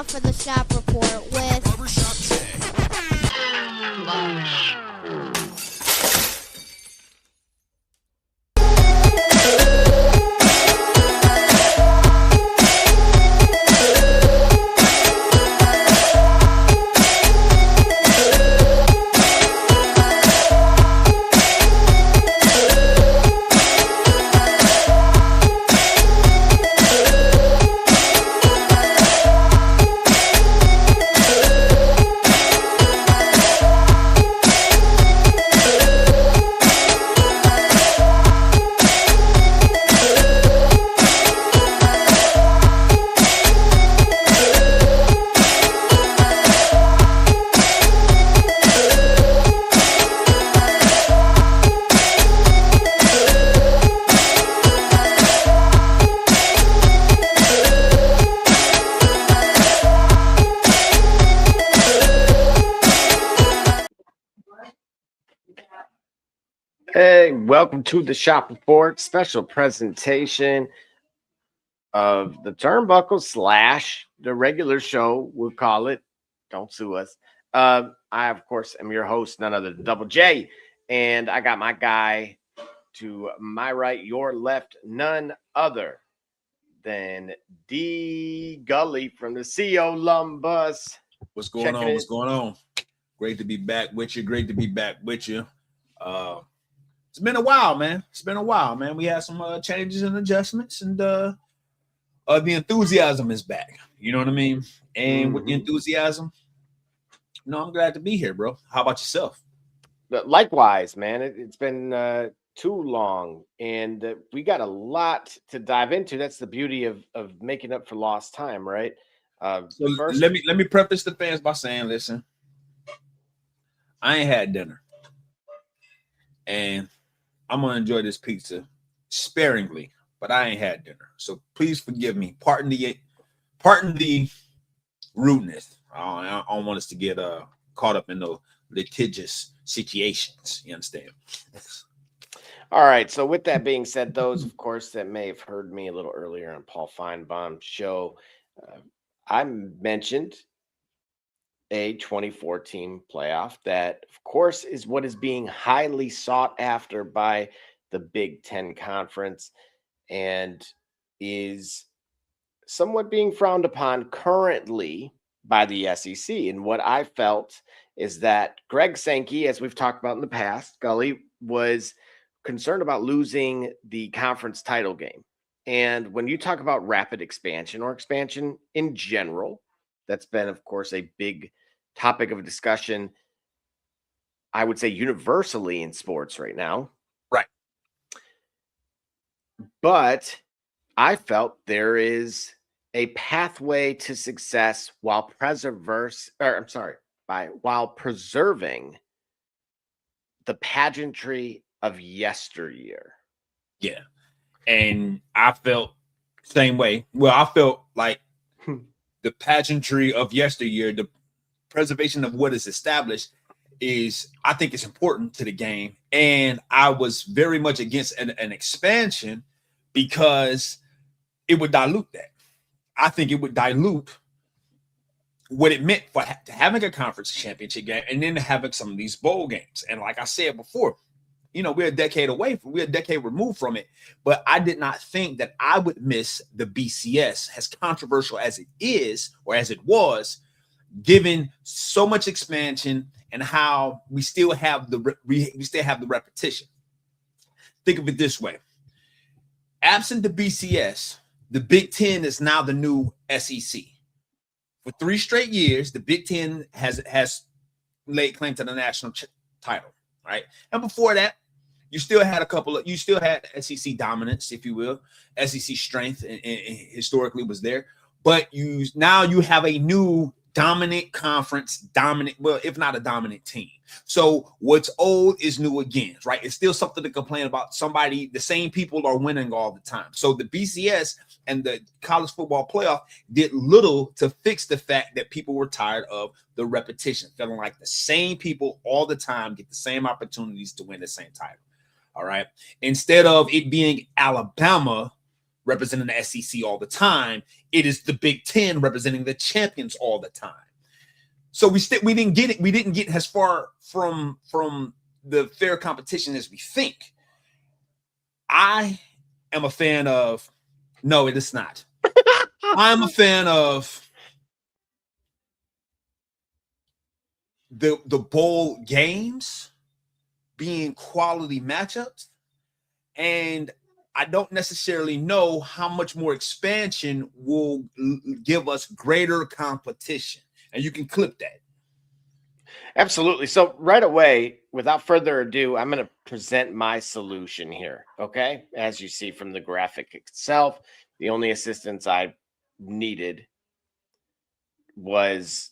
now for the Shop Report with Barbershop Jay. Hey, welcome to the Shop Report special presentation of the Turnbuckle slash the regular show, we'll call it. Don't sue us. I, of course, am your host, none other than Double J, and I got my guy to my right, your left, none other than D Gully from the CO Lumbus. What's going on? What's going on? Great to be back with you. Great to be back with you. It's been a while, man. We had some changes and adjustments, and the enthusiasm is back. You know what I mean? And with the enthusiasm, I'm glad to be here, bro. How about yourself? Likewise, man. It's been too long, and we got a lot to dive into. That's the beauty of making up for lost time, right? First, let me preface the fans by saying, listen, I ain't had dinner, and I'm gonna enjoy this pizza sparingly, but I ain't had dinner, so please forgive me. Pardon the rudeness. I don't want us to get caught up in the litigious situations. You understand? All right. So with that being said, those, of course, that may have heard me a little earlier on Paul Feinbaum's show, I mentioned a 2014 playoff that, of course, is what is being highly sought after by the Big Ten Conference and is somewhat being frowned upon currently by the SEC. And what I felt is that Greg Sankey, as we've talked about in the past, Gully, was concerned about losing the conference title game. And when you talk about rapid expansion or expansion in general, that's been, of course, a big topic of discussion, I would say universally in sports right now. Right. But I felt there is a pathway to success while while preserving the pageantry of yesteryear. Yeah. And I felt same way. Well, I felt like the pageantry of yesteryear, the preservation of what is established I think it's important to the game. And I was very much against an expansion because it would dilute that. I think it would dilute what it meant for having a conference championship game and then having some of these bowl games. And like I said before, we're a decade removed from it, but I did not think that I would miss the BCS, as controversial as it is, or as it was, given so much expansion and how we still have the repetition. Think of it this way. Absent the BCS, the Big Ten is now the new SEC. For 3 straight years, the Big Ten has laid claim to the national title, right? And before that, you still had SEC dominance, if you will. SEC strength and historically was there. But now you have a new dominant conference, if not a dominant team. So what's old is new again, right? It's still something to complain about. The same people are winning all the time. So the BCS and the college football playoff did little to fix the fact that people were tired of the repetition, feeling like the same people all the time get the same opportunities to win the same title. All right. Instead of it being Alabama representing the SEC all the time. It is the Big Ten representing the champions all the time. So we didn't get it. We didn't get as far from the fair competition as we think. I am a fan of. No, it is not. I'm a fan of the bowl games being quality matchups, and I don't necessarily know how much more expansion will give us greater competition. And you can clip that. Absolutely. So right away, without further ado, I'm going to present my solution here. Okay. As you see from the graphic itself, the only assistance I needed was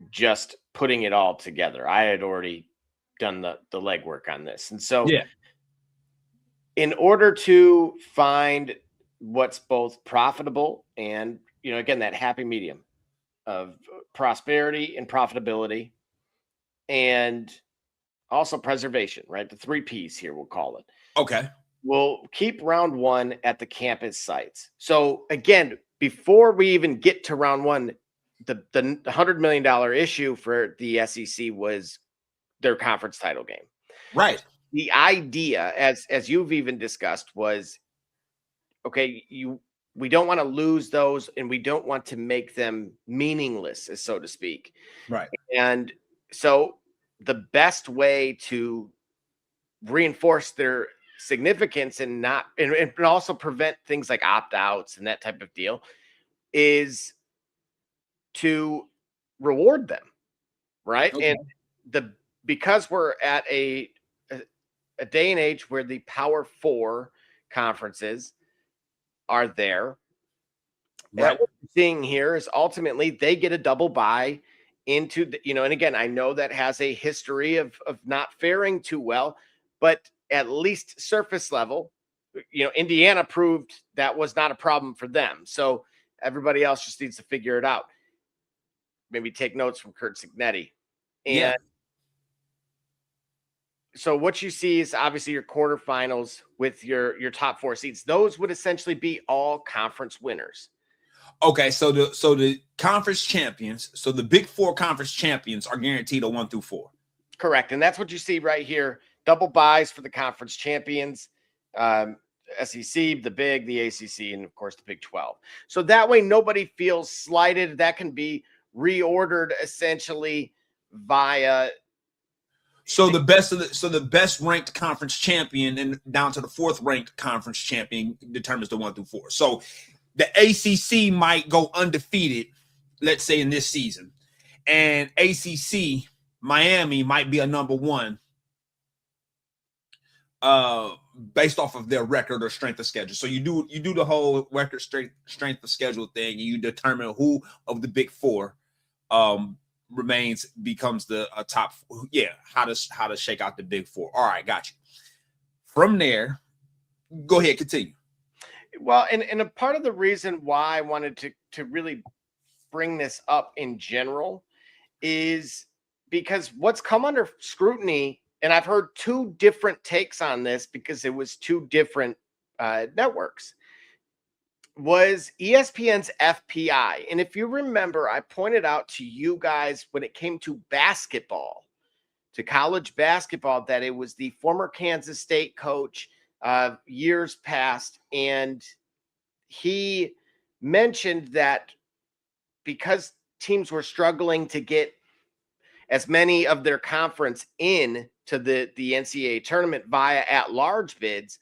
just putting it all together. I had already done the legwork on this. And so in order to find what's both profitable and, again, that happy medium of prosperity and profitability, and also preservation, right? The 3 Ps here, we'll call it. Okay. We'll keep round 1 at the campus sites. So again, before we even get to round 1, the $100 million issue for the SEC was their conference title game. Right. The idea, as you've even discussed, was, okay, we don't want to lose those, and we don't want to make them meaningless, so to speak. Right. And so the best way to reinforce their significance and also prevent things like opt-outs and that type of deal is to reward them, right? Okay. And because we're at a day and age where the Power 4 conferences are there, right. What we're seeing here is ultimately they get a double bye into the, and again, I know that has a history of not faring too well, but at least surface level, Indiana proved that was not a problem for them. So everybody else just needs to figure it out. Maybe take notes from Kurt Signetti. And so what you see is obviously your quarterfinals with your top 4 seeds. Those would essentially be all conference winners. Okay, so the conference champions, so the Big 4 conference champions are guaranteed a 1 through 4. Correct, and that's what you see right here. Double buys for the conference champions, SEC, the Big, the ACC, and of course the Big 12. So that way nobody feels slighted. That can be reordered essentially via. So the best ranked conference champion and down to the 4th ranked conference champion determines the 1 through 4. So the ACC might go undefeated, let's say in this season, and ACC Miami might be a number 1 based off of their record or strength of schedule. So you do the whole record strength of schedule thing, and you determine who of the Big 4 becomes the top. How to shake out the Big 4. All right, got you. From there, go ahead, continue. Well, and a part of the reason why I wanted to really bring this up in general is because what's come under scrutiny, and I've heard 2 different takes on this because it was 2 different networks, was ESPN's FPI. And if you remember, I pointed out to you guys when it came to basketball, to college basketball, that it was the former Kansas State coach years past, and he mentioned that because teams were struggling to get as many of their conference in to the NCAA tournament via at-large bids,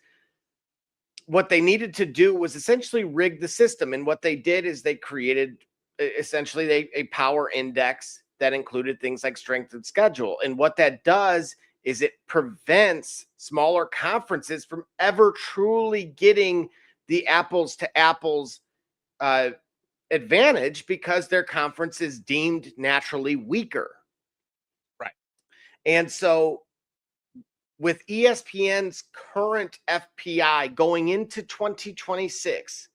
what they needed to do was essentially rig the system. And what they did is they created essentially a power index that included things like strength of schedule. And what that does is it prevents smaller conferences from ever truly getting the apples to apples advantage because their conference is deemed naturally weaker. Right. And so with ESPN's current FPI going into 2026,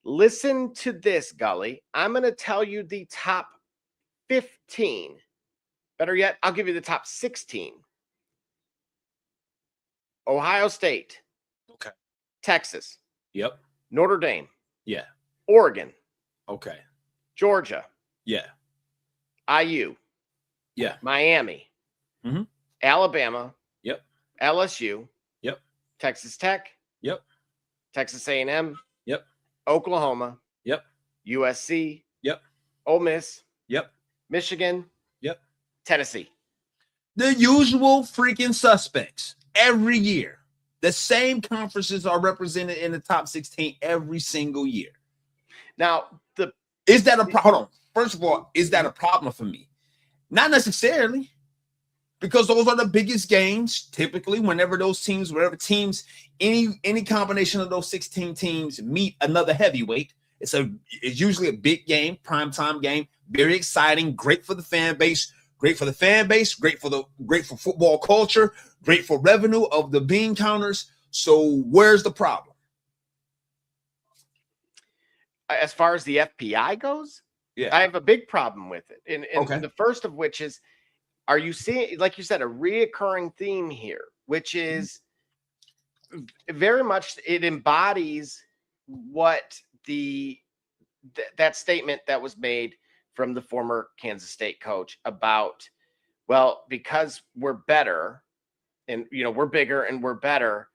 listen to this, Gully. I'm going to tell you the top 15. Better yet, I'll give you the top 16. Ohio State. Okay. Texas. Yep. Notre Dame, Yeah. Oregon, Okay. Georgia, Yeah. IU, Yeah. Miami, Mhm. Alabama, Yep. LSU, Yep. Texas Tech, Yep. Texas A&M, Yep. Oklahoma, Yep. USC, Yep. Ole Miss, Yep. Michigan, Yep. Tennessee. The usual freaking suspects every year. The same conferences are represented in the top 16 every single year. Now, Is that a problem? Hold on. First of all, is that a problem for me? Not necessarily, because those are the biggest games. Typically, whenever teams, any combination of those 16 teams meet another heavyweight, it's usually a big game, primetime game, very exciting, great for the fan base, great for football culture, great for revenue of the bean counters. So where's the problem? as far as the FPI goes, I have a big problem with it. And Okay. the first of which is, are you seeing, like you said, a reoccurring theme here, which is very much, it embodies what that statement that was made from the former Kansas State coach about, well, because we're better and, we're bigger and we're better,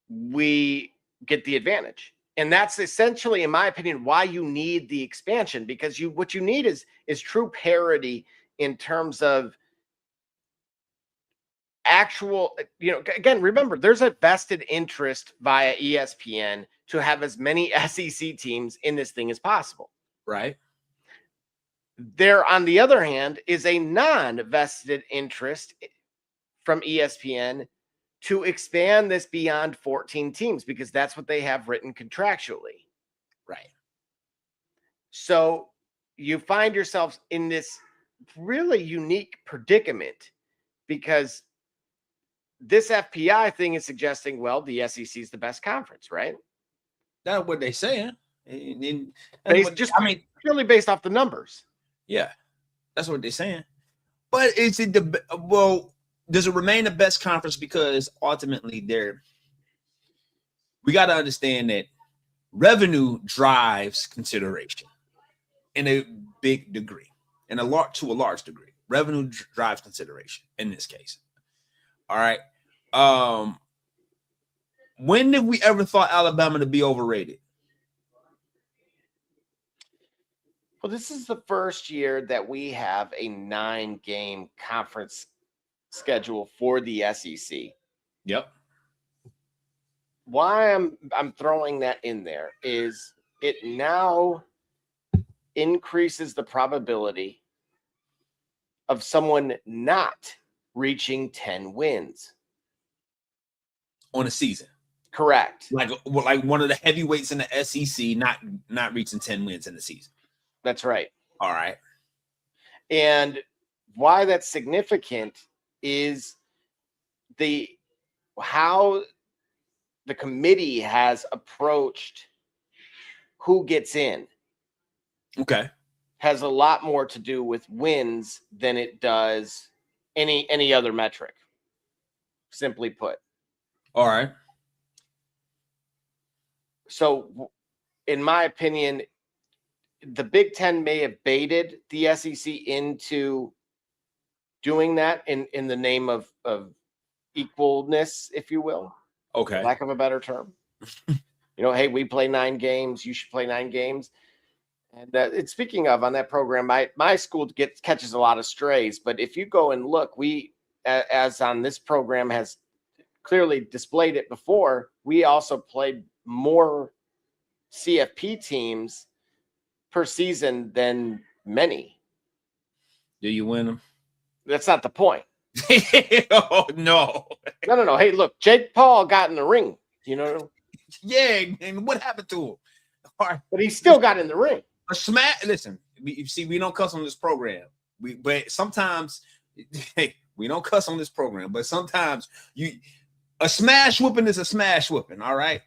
we get the advantage. And that's essentially, in my opinion, why you need the expansion, because what you need is true parity in terms of actual, again, remember, there's a vested interest via ESPN to have as many SEC teams in this thing as possible. Right. There, on the other hand, is a non-vested interest from ESPN to expand this beyond 14 teams, because that's what they have written contractually. Right. So you find yourselves in this really unique predicament, because this FPI thing is suggesting, well, the SEC is the best conference, right? That's what they're saying. Purely based off the numbers. Yeah, that's what they're saying. But does it remain the best conference? Because ultimately, we got to understand that revenue drives consideration in a big degree, to a large degree. Revenue drives consideration in this case. All right. When did we ever thought Alabama to be overrated? Well, this is the first year that we have a 9-game conference schedule for the SEC. Yep. Why I'm throwing that in there is it now increases the probability of someone not reaching 10 wins on a season. Correct. Like one of the heavyweights in the SEC not reaching 10 wins in the season. That's right. All right. And why that's significant is how the committee has approached who gets in. Okay. Has a lot more to do with wins than it does any other metric, simply put. All right. So, in my opinion, the Big Ten may have baited the SEC into doing that in the name of equalness, if you will. Okay. Lack of a better term. Hey, we play 9 games. You should play 9 games. And speaking of, on that program, my school catches a lot of strays. But if you go and look, we, as on this program has clearly displayed it before, we also played more CFP teams per season than many. Do you win them? That's not the point. Oh, no. No. Hey, look, Jake Paul got in the ring, Yeah, and what happened to him? All right. But he still got in the ring. A smash. Listen, we don't cuss on this program. But sometimes, hey, we don't cuss on this program. But sometimes a smash whooping is a smash whooping. All right.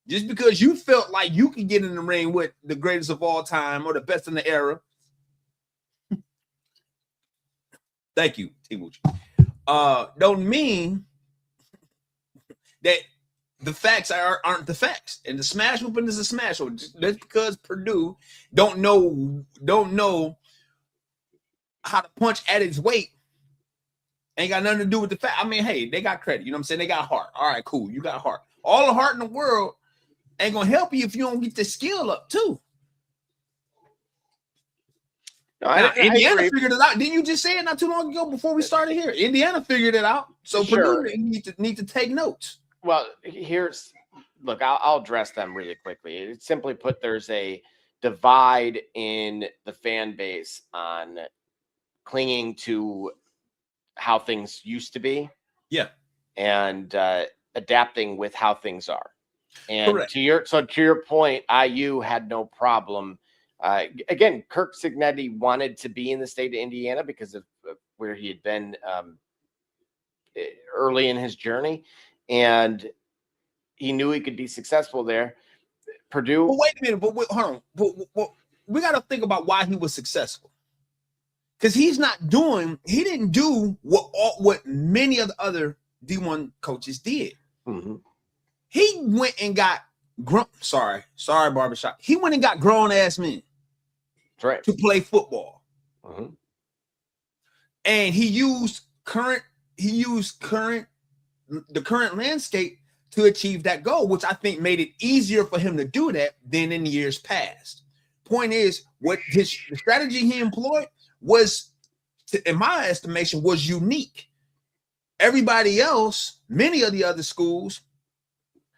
Just because you felt like you could get in the ring with the greatest of all time or the best in the era. Thank you, T. Don't mean that the facts aren't the facts, and the smash open is a smash open. Just because Purdue don't know how to punch at its weight, ain't got nothing to do with the fact. I mean, hey, they got credit. You know what I'm saying? They got heart. All right, cool. You got heart. All the heart in the world ain't gonna help you if you don't get the skill up too. No, Now, Indiana I figured it out. Didn't you just say it not too long ago before we started here? Indiana figured it out. So Sure. Purdue need to take notes. Well, look, I'll address them really quickly. It's simply put, there's a divide in the fan base on clinging to how things used to be. Yeah. And adapting with how things are. And Correct. to your point, IU had no problem. Again, Kirk Cignetti wanted to be in the state of Indiana because of where he had been early in his journey, and he knew he could be successful there. Purdue. But wait a minute. But hold on. But we got to think about why he was successful. Because he didn't do what many of the other D1 coaches did. Mm-hmm. He went and got sorry, barbershop. He went and got grown ass men. That's right. To play football. Mm-hmm. And he used the current landscape to achieve that goal, which I think made it easier for him to do that than in years past. Point is, the strategy he employed was, in my estimation, was unique. Everybody else, many of the other schools,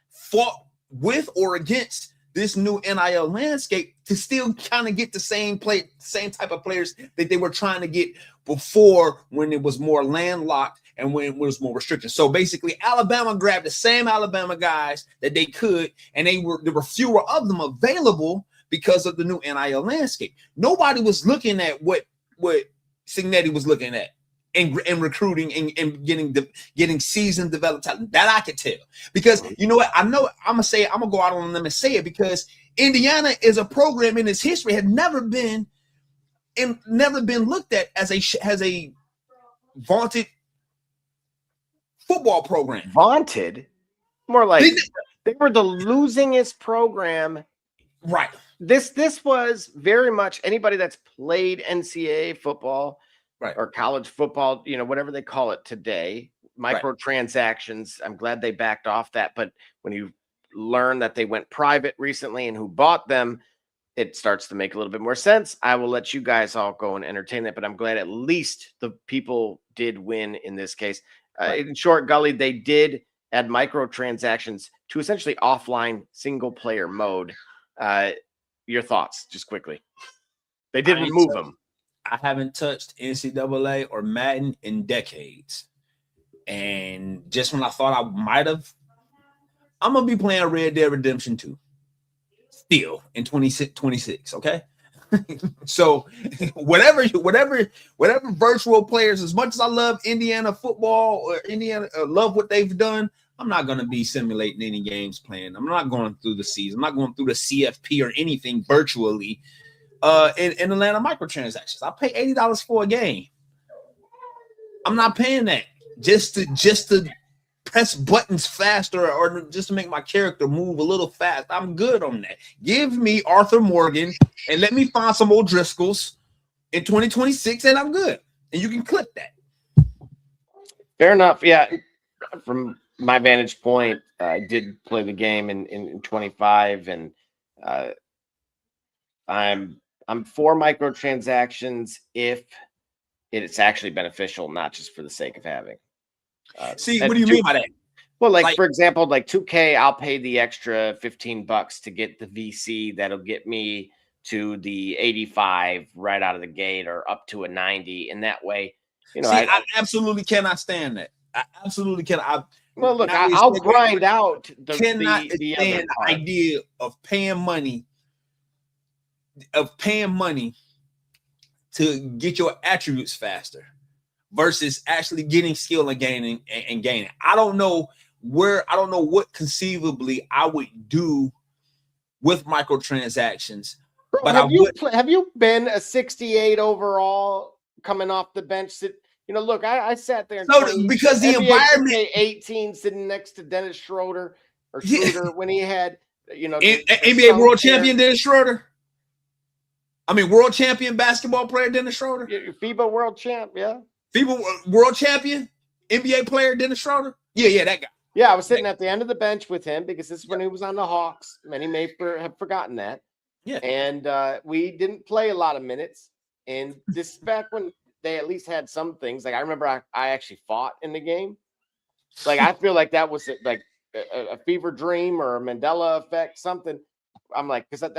fought with or against this new NIL landscape to still kind of get the same type of players that they were trying to get before, when it was more landlocked and when it was more restricted. So basically, Alabama grabbed the same Alabama guys that they could, and there were fewer of them available because of the new NIL landscape. Nobody was looking at what Cignetti was looking at and recruiting and getting seasoned, developed talent. That I could tell. Because you know what? I know I'm gonna go out on them and say it, because Indiana is a program in its history had never been looked at as a vaunted football program. Vaunted? More like they were the losingest program. Right. This was very much anybody that's played NCAA football, right, or college football, whatever they call it today, microtransactions. I'm glad they backed off that. But when you learn that they went private recently and who bought them, it starts to make a little bit more sense. I will let you guys all go and entertain that, but I'm glad at least the people did win in this case. In short, Gully, they did add microtransactions to essentially offline single player mode. Your thoughts, just quickly. They did remove them. I haven't touched NCAA or Madden in decades. And just when I thought I might have, I'm going to be playing Red Dead Redemption 2 still in 2026, okay? So whatever virtual players, as much as I love Indiana football or love what they've done, I'm not going to be simulating any games playing. I'm not going through the season. I'm not going through the CFP or anything virtually in Atlanta microtransactions. I pay $80 for a game. I'm not paying that just to press buttons faster or just to make my character move a little fast. I'm good on that. Give me Arthur Morgan and let me find some O'Driscolls in 2026 and I'm good. And you can clip that. Fair enough. Yeah. From my vantage point, I did play the game in 25, and I'm for microtransactions if it's actually beneficial, not just for the sake of having. See, what do you mean by that? Well, like for example, like 2K, I'll pay the extra $15 to get the VC that'll get me to the 85 right out of the gate, or up to a 90, and that way, I absolutely cannot stand that. I absolutely cannot. Well, look, I'll grind out the idea of paying money to get your attributes faster versus actually getting skill and gaining. I don't know what conceivably I would do with microtransactions. Bro, but have you been a 68 overall coming off the bench? Look, I sat there. Because the NBA environment 18 sitting next to Dennis Schroeder. or Schroeder when he had, you know, NBA world champion Dennis Schroeder. I mean, world champion basketball player Dennis Schroeder. FIBA world champ, yeah. FIBA world champion NBA player Dennis Schroeder. Yeah, that guy. Yeah, I was sitting at the end of the bench with him because this is when he was on the Hawks. Many may have forgotten that. Yeah. And we didn't play a lot of minutes. And this is back when they at least had some things. Like I remember I actually fought in the game. Like I feel like that was like a fever dream or a Mandela effect, something. I'm like, because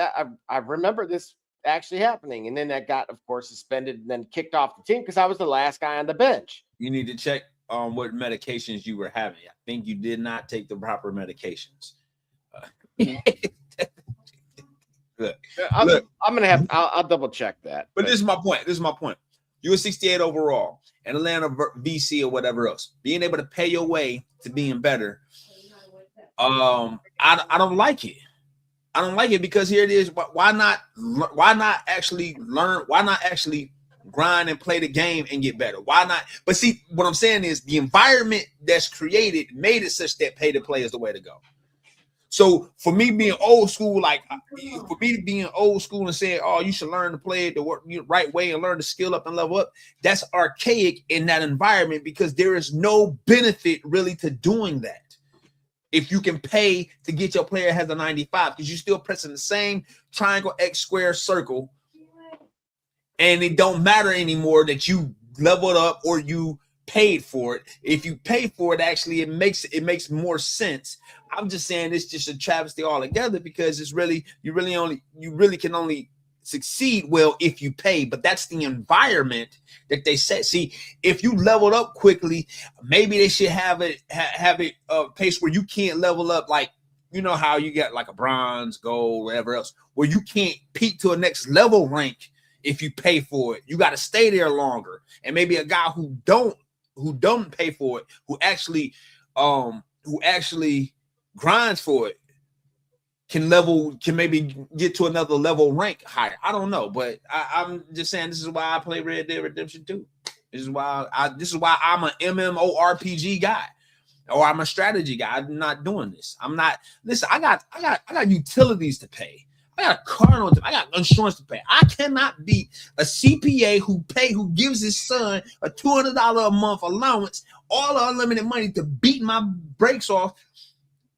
I remember this actually happening. And then that got, of course, suspended and then kicked off the team because I was the last guy on the bench. You need to check what medications you were having. I think you did not take the proper medications. Look, I'm gonna have. I'll double check that. But this is my point. You were 68 overall, and Atlanta VC or whatever else. Being able to pay your way to being better. I don't like it. I don't like it because here it is. Why not actually learn? Why not actually grind and play the game and get better? Why not? But see, what I'm saying is the environment that's created made it such that pay to play is the way to go. So for me being old school, and saying, oh, you should learn to play it the right way and learn to skill up and level up, that's archaic in that environment because there is no benefit really to doing that. If you can pay to get your player has a 95, because you're still pressing the same triangle X square circle, and it don't matter anymore that you leveled up or you paid for it. If you pay for it, actually, it makes more sense. I'm just saying it's just a travesty altogether because it's really you really can only succeed well if you pay, but that's the environment that they set. See, if you leveled up quickly, maybe they should have it a pace where you can't level up, like you know how you got like a bronze, gold, whatever else, where you can't peak to a next level rank if you pay for it. You got to stay there longer, and maybe a guy who don't pay for it, who actually grinds for it, can maybe get to another level rank higher. I don't know, but I'm just saying this is why I play Red Dead Redemption 2. This is why I'm an MMORPG guy, or I'm a strategy guy. I'm not doing this. I'm not. Listen, I got utilities to pay. I got a car note. I got insurance to pay. I cannot be a CPA who gives his son a $200 a month allowance, all the unlimited money to beat my brakes off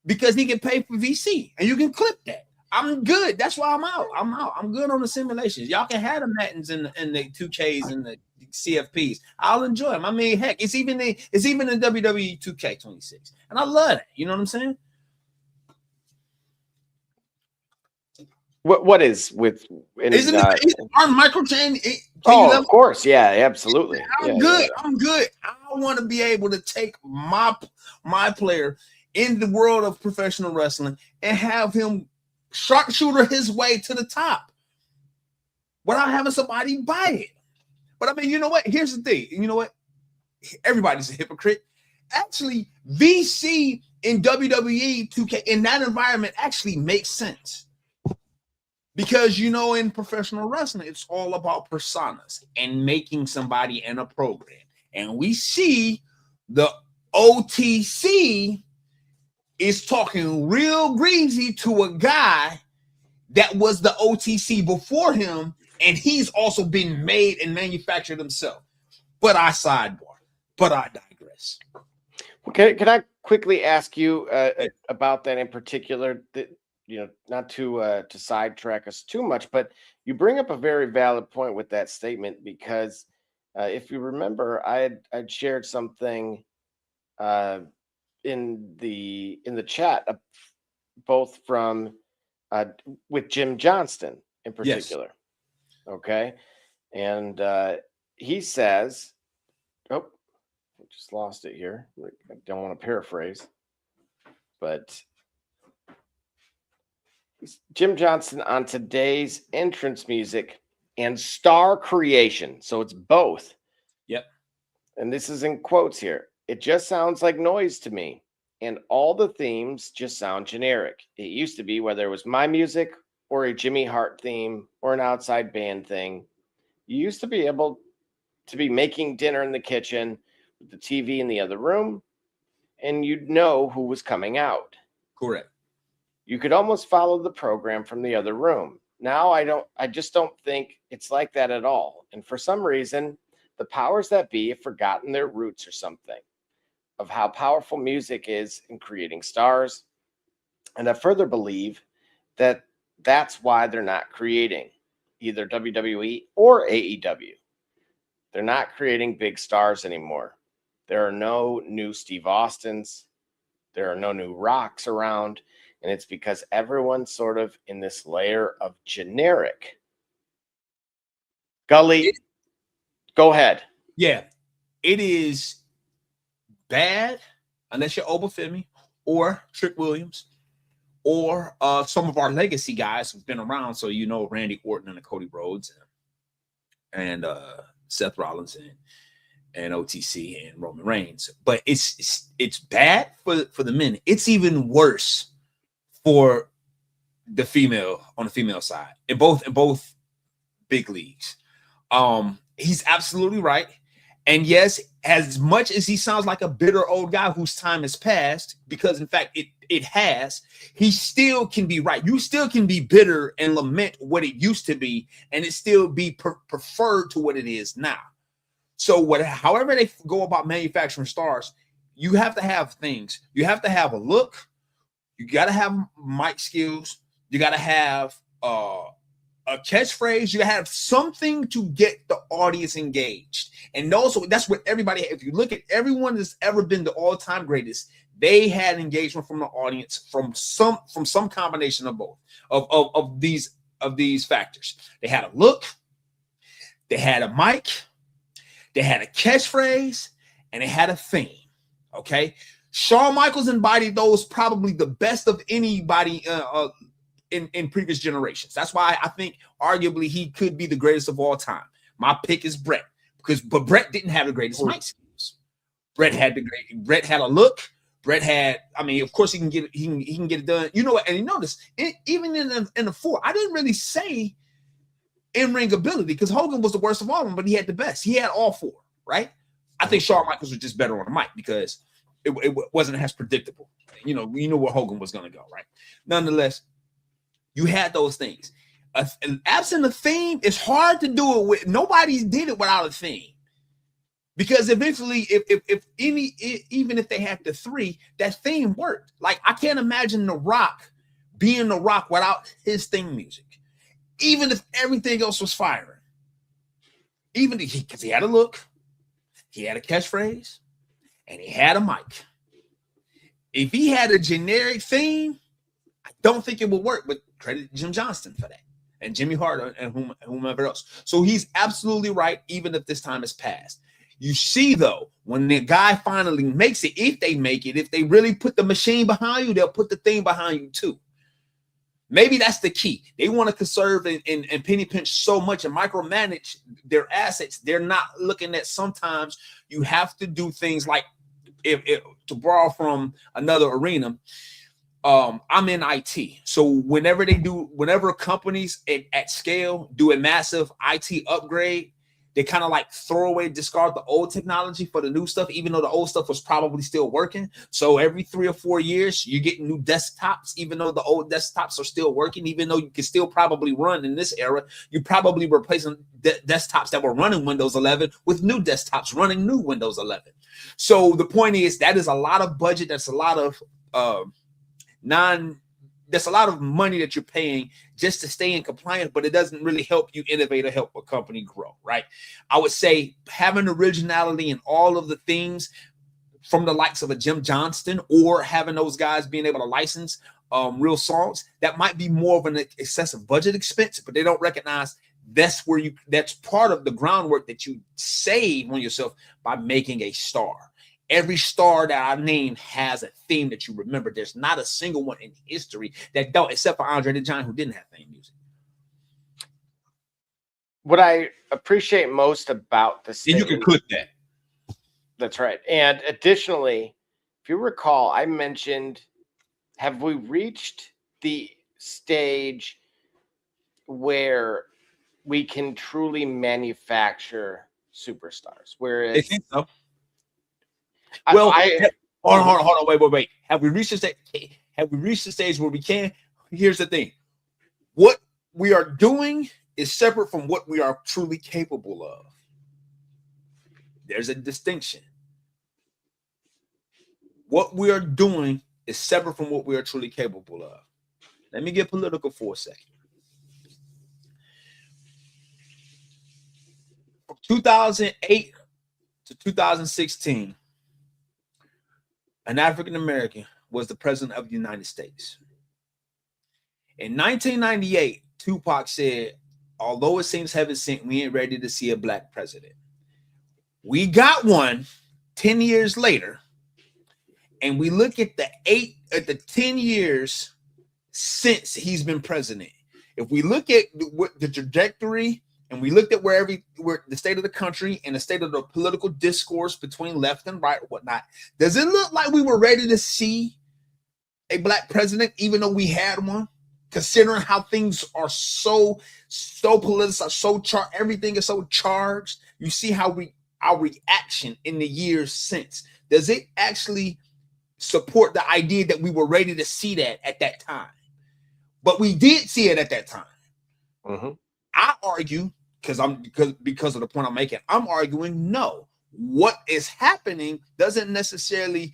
because he can pay for VC and you can clip that. I'm good. That's why I'm out. I'm good on the simulations. Y'all can have the Mattins and the 2Ks and the CFPs. I'll enjoy them. I mean, heck, it's even in WWE 2K26, and I love that. You know what I'm saying? What is with? Isn't it on microchain? Oh, of course, yeah, absolutely. I'm good. Yeah. I'm good. I want to be able to take my player in the world of professional wrestling and have him sharpshooter his way to the top without having somebody buy it. But I mean, you know what? Here's the thing. You know what? Everybody's a hypocrite. Actually, VC in WWE 2K in that environment actually makes sense. Because, you know, in professional wrestling, it's all about personas and making somebody in a program. And we see the OTC is talking real greasy to a guy that was the OTC before him, and he's also been made and manufactured himself. But I digress. Okay, can I quickly ask you about that in particular? That, you know, not to sidetrack us too much, but you bring up a very valid point with that statement because if you remember, I'd shared something in the chat, both from with Jim Johnston in particular. Yes. Okay, and he says, "Oh, I just lost it here. I don't want to paraphrase, but." Jim Johnston on today's entrance music and star creation. So it's both. Yep. And this is in quotes here. It just sounds like noise to me. And all the themes just sound generic. It used to be whether it was my music or a Jimmy Hart theme or an outside band thing. You used to be able to be making dinner in the kitchen with the TV in the other room, and you'd know who was coming out. Correct. You could almost follow the program from the other room. Now I just don't think it's like that at all. And for some reason, the powers that be have forgotten their roots or something of how powerful music is in creating stars. And I further believe that that's why they're not creating either WWE or AEW. They're not creating big stars anymore. There are no new Steve Austins. There are no new Rocks around. And it's because everyone's sort of in this layer of generic. Gully, go ahead. Yeah, it is bad unless you're Oba Femi or Trick Williams or some of our legacy guys who've been around. So, you know, Randy Orton and Cody Rhodes and Seth Rollins and OTC and Roman Reigns. But it's bad for the men. It's even worse for the female on the female side in both big leagues. He's absolutely right. And yes, as much as he sounds like a bitter old guy whose time has passed, because in fact it has, he still can be right. You still can be bitter and lament what it used to be, and it still be preferred to what it is now. So however they go about manufacturing stars, you have to have things. You have to have a look. You got to have mic skills. You got to have a catchphrase. You have something to get the audience engaged. And also, that's what everybody, if you look at everyone that's ever been the all-time greatest, they had engagement from the audience from some combination of both of these factors. They had a look, they had a mic, they had a catchphrase, and they had a theme. Okay. Shawn Michaels embodied those probably the best of anybody in previous generations. That's why I think arguably he could be the greatest of all time. My pick is Bret, but Bret didn't have the greatest mic skills. Bret had a look. Bret had, I mean, of course he can get it done. You know what? And you notice even in the four, I didn't really say in-ring ability because Hogan was the worst of all of them, but he had the best. He had all four, right? I think Shawn Michaels was just better on the mic because it wasn't as predictable. You know where Hogan was going to go, right? Nonetheless, you had those things. Absent a theme, it's hard to do it with. Nobody did it without a theme. Because eventually, even if they had the three, that theme worked. Like, I can't imagine The Rock being The Rock without his theme music. Even if everything else was firing. Even because he had a look, he had a catchphrase, and he had a mic. If he had a generic theme, I don't think it would work, but credit Jim Johnston for that. And Jimmy Hart and whomever else. So he's absolutely right, even if this time has passed. You see, though, when the guy finally makes it, if they make it, if they really put the machine behind you, they'll put the thing behind you too. Maybe that's the key. They want to conserve and penny pinch so much and micromanage their assets. They're not looking at sometimes you have to do things like, if to borrow from another arena, I'm in IT. So whenever companies at scale do a massive IT upgrade, they kind of like throw away, discard the old technology for the new stuff, even though the old stuff was probably still working. So every 3 or 4 years, you get new desktops, even though the old desktops are still working, even though you can still probably run in this era, you probably replacing desktops that were running Windows 11 with new desktops running new Windows 11. So the point is that is a lot of budget. That's a lot of there's a lot of money that you're paying just to stay in compliance, but it doesn't really help you innovate or help a company grow, right? I would say having originality in all of the things from the likes of a Jim Johnston or having those guys being able to license real songs, that might be more of an excessive budget expense, but they don't recognize that's part of the groundwork that you save on yourself by making a star. Every star that I named has a theme that you remember. There's not a single one in history that don't, except for Andre the Giant, who didn't have theme music. What I appreciate most about this, and you can click that. That's right. And additionally, if you recall, I mentioned, have we reached the stage where we can truly manufacture superstars? Whereas, I think so. Well, hold on, wait. Have we reached this? Have we reached the stage where we can? Here's the thing. What we are doing is separate from what we are truly capable of. There's a distinction. What we are doing is separate from what we are truly capable of. Let me get political for a second. From 2008 to 2016, an African American was the president of the United States. In 1998, Tupac said, although it seems heaven sent, we ain't ready to see a black president. We got one 10 years later, and we look at the 10 years since he's been president. If we look at the trajectory and we looked at where the state of the country and the state of the political discourse between left and right or whatnot, does it look like we were ready to see a black president, even though we had one? Considering how things are so politicized, so charged, everything is so charged. You see how our reaction in the years since. Does it actually support the idea that we were ready to see that at that time? But we did see it at that time. Mm-hmm. I argue, because of the point I'm making, I'm arguing no. What is happening doesn't necessarily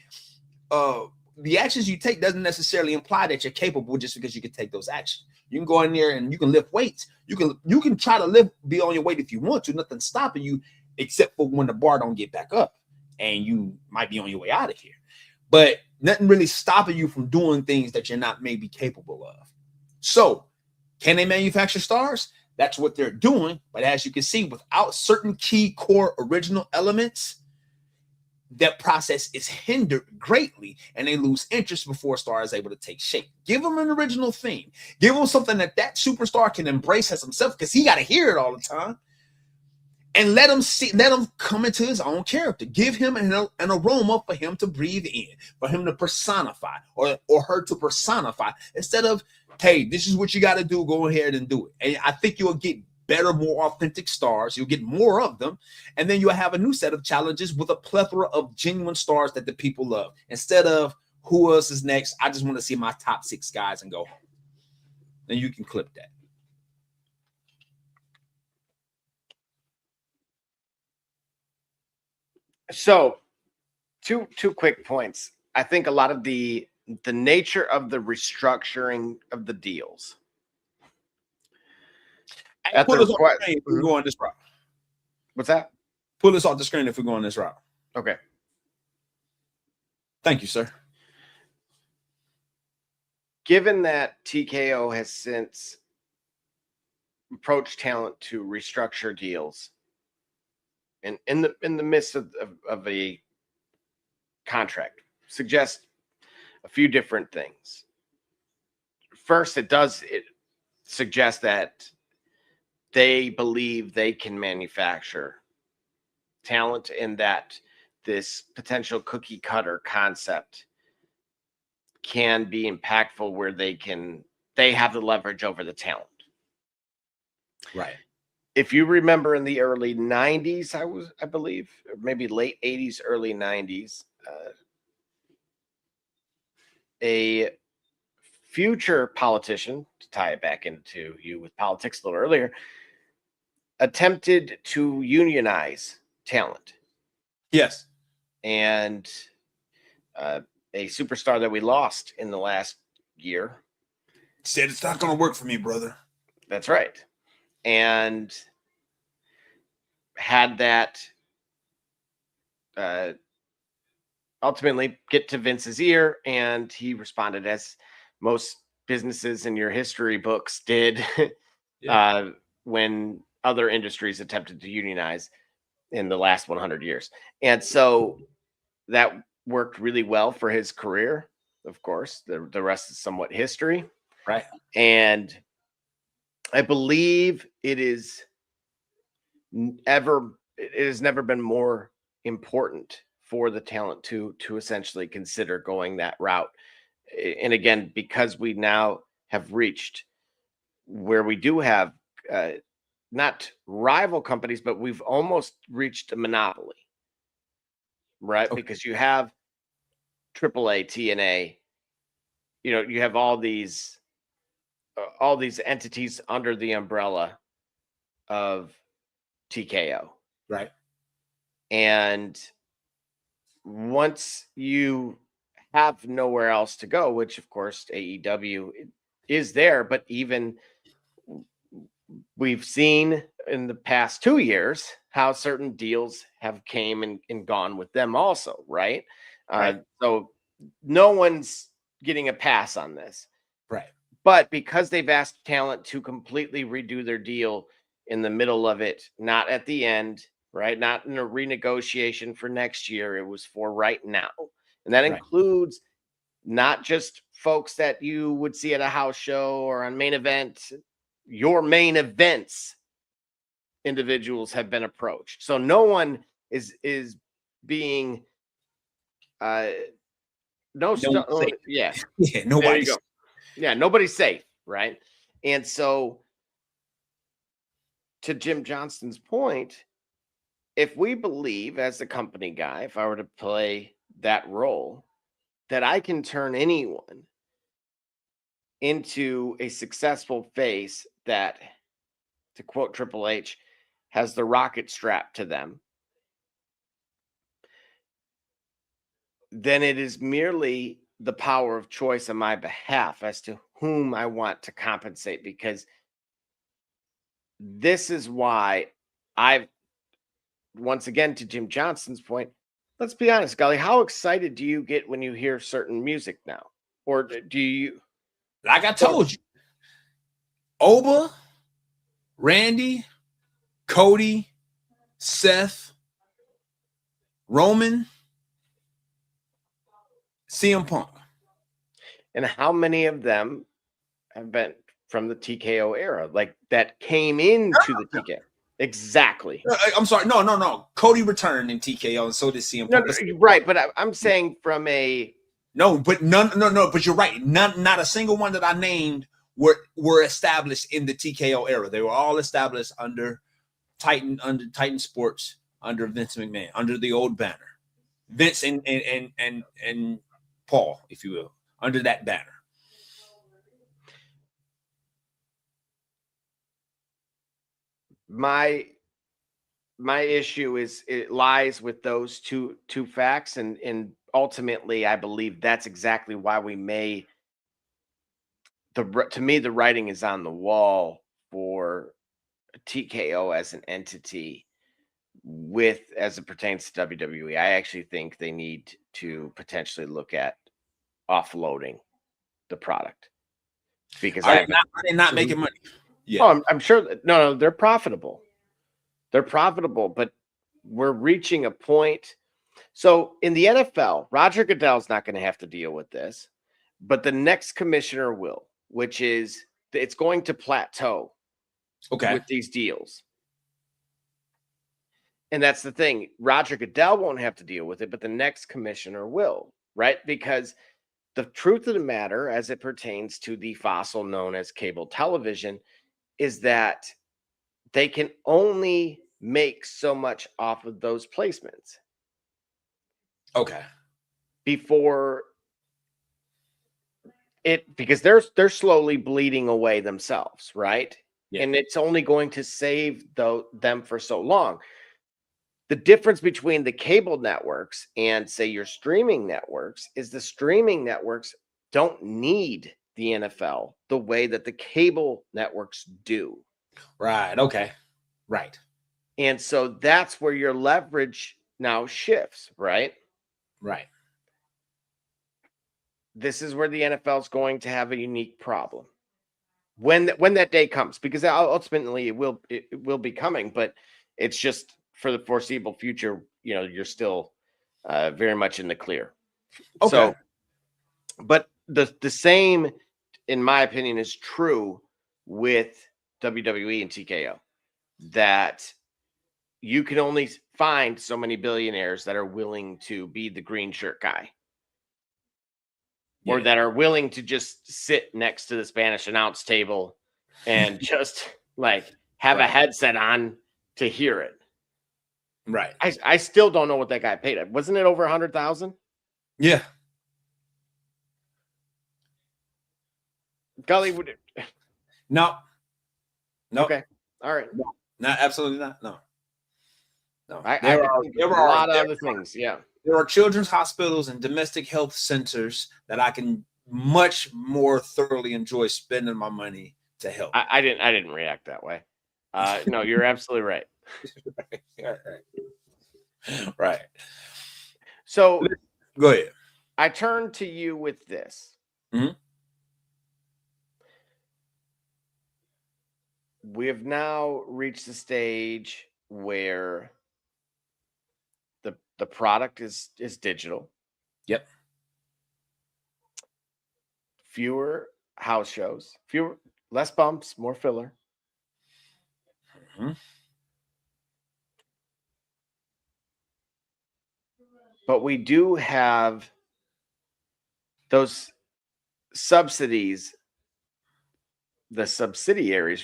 the actions you take doesn't necessarily imply that you're capable just because you can take those actions. You can go in there and you can lift weights. You can try to be on your weight if you want to. Nothing's stopping you except for when the bar don't get back up and you might be on your way out of here. But nothing really stopping you from doing things that you're not maybe capable of. So can they manufacture stars? That's what they're doing. But as you can see, without certain key core original elements, that process is hindered greatly and they lose interest before a star is able to take shape. Give them an original theme. Give them something that superstar can embrace as himself, because he got to hear it all the time. And let him come into his own character. Give him an aroma for him to breathe in, for him to personify or her to personify, instead of, hey, this is what you got to do. Go ahead and do it. And I think you'll get better, more authentic stars. You'll get more of them. And then you'll have a new set of challenges with a plethora of genuine stars that the people love. Instead of who else is next, I just want to see my top 6 guys and go home. Then you can clip that. So two quick points. I think a lot of the nature of the restructuring of the deals. Pull us off the screen if we go on this route. What's that? Pull us off the screen if we go on this route. Okay. Thank you, sir. Given that TKO has since approached talent to restructure deals, and in the midst of a contract, suggests a few different things. First, it suggests that they believe they can manufacture talent, and that this potential cookie cutter concept can be impactful where they have the leverage over the talent. Right. If you remember in the early 90s, I believe, or maybe late 80s, early 90s, a future politician, to tie it back into you with politics a little earlier, attempted to unionize talent. Yes. And a superstar that we lost in the last year said, it's not going to work for me, brother. That's right. And had that ultimately get to Vince's ear, and he responded as most businesses in your history books did when other industries attempted to unionize in the last 100 years. And so that worked really well for his career. Of course, the rest is somewhat history. Right. And I believe it has never been more important for the talent to essentially consider going that route. And again, because we now have reached where we do have not rival companies, but we've almost reached a monopoly, right? Okay. Because you have AAA, TNA, you have all these entities under the umbrella of TKO. Right. And once you have nowhere else to go, which of course AEW is there, but even we've seen in the past 2 years how certain deals have came and gone with them also, right? Right. So no one's getting a pass on this. Right. But because they've asked talent to completely redo their deal in the middle of it, not at the end, right? Not in a renegotiation for next year. It was for right now. And that Right. includes not just folks that you would see at a house show or on main event. Your main events individuals have been approached. So no one is being yeah. Yeah, There nobody. you go. Yeah, nobody's safe, right? And so to Jim Johnston's point, if we believe as the company guy, if I were to play that role, that I can turn anyone into a successful face that, to quote Triple H, has the rocket strapped to them, then it is merely the power of choice on my behalf as to whom I want to compensate, because this is why I've, once again, to Jim Johnston's point, let's be honest, Gully, how excited do you get when you hear certain music now? Or do you, Like I told you, Oba, Randy, Cody, Seth, Roman, CM Punk. and how many of them have been from the TKO era, like that came into the TKO? Exactly. I'm sorry. No. Cody returned in TKO, and so did CM No, Punk. right, but I'm saying from a No, but no. But you're right. Not a single one that I named were established in the TKO era. They were all established under Titan Sports, under Vince McMahon, under the old banner, Vince and Paul, if you will, under that banner. my issue is it lies with those two facts, and ultimately I believe that's exactly why we may, to me the writing is on the wall for TKO as an entity with, as it pertains to WWE. I actually think they need to potentially look at offloading the product, because Are they not making money? Yeah. Oh, I'm sure that, no, they're profitable. They're profitable, but we're reaching a point. So in the NFL, Roger Goodell's not going to have to deal with this, but the next commissioner will, which is it's going to plateau with these deals. And that's the thing. Roger Goodell won't have to deal with it, but the next commissioner will, right? Because the truth of the matter, as it pertains to the fossil known as cable television, is that they can only make so much off of those placements. Okay. Before it, because they're slowly bleeding away themselves, right? Yeah. And it's only going to save them for so long. The difference between the cable networks and, say, your streaming networks is the streaming networks don't need the NFL the way that the cable networks do. Right. Okay. Right. And so that's where your leverage now shifts, right? Right. This is where the NFL is going to have a unique problem when that day comes, because ultimately it will be coming, but it's just for the foreseeable future. You're still very much in the clear. Okay. So, but the same, in my opinion, is true with WWE and TKO, that you can only find so many billionaires that are willing to be the green shirt guy, or that are willing to just sit next to the Spanish announce table and just like have a headset on to hear it. Right. I still don't know what that guy paid. Wasn't it over 100,000? Yeah. Gully would. No. Okay. All right. No, absolutely not. No. I There can are think of a lot of other things. Yeah. There are children's hospitals and domestic health centers that I can much more thoroughly enjoy spending my money to help. I didn't react that way. No, you're absolutely right. Right. So go ahead. I turn to you with this. Mm-hmm. We have now reached the stage where the product is digital. Yep. Fewer house shows, less bumps, more filler. Mm-hmm. But we do have those subsidiaries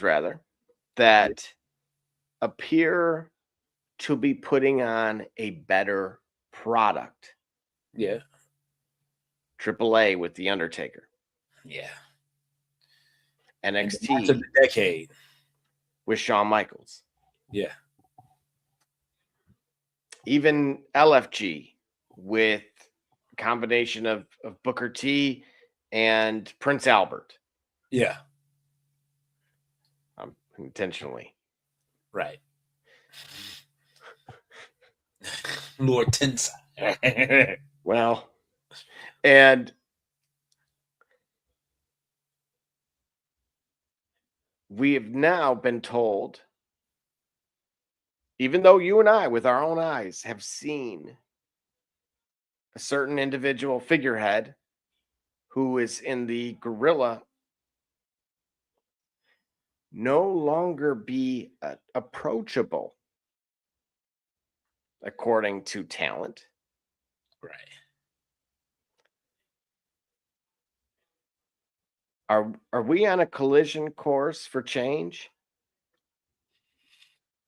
rather, that appear to be putting on a better product. Yeah. AAA with The Undertaker. Yeah. NXT of the decade with Shawn Michaels. Yeah. Even LFG with a combination of Booker T and Prince Albert. Yeah. Intentionally. Right. Lord Tensa. Well, and we have now been told, even though you and I, with our own eyes, have seen a certain individual figurehead who is in the gorilla no longer be approachable according to talent. Right. Are we on a collision course for change?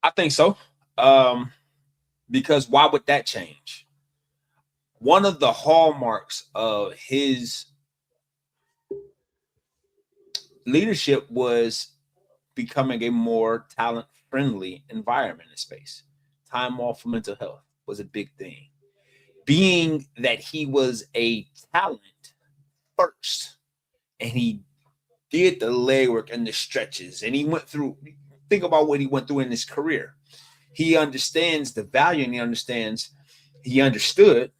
I think so. Because why would that change? One of the hallmarks of his leadership was becoming a more talent-friendly environment in space. Time off for mental health was a big thing. Being that he was a talent first, and he did the legwork and the stretches, and he went through, think about what he went through in his career. He understands the value, and he understood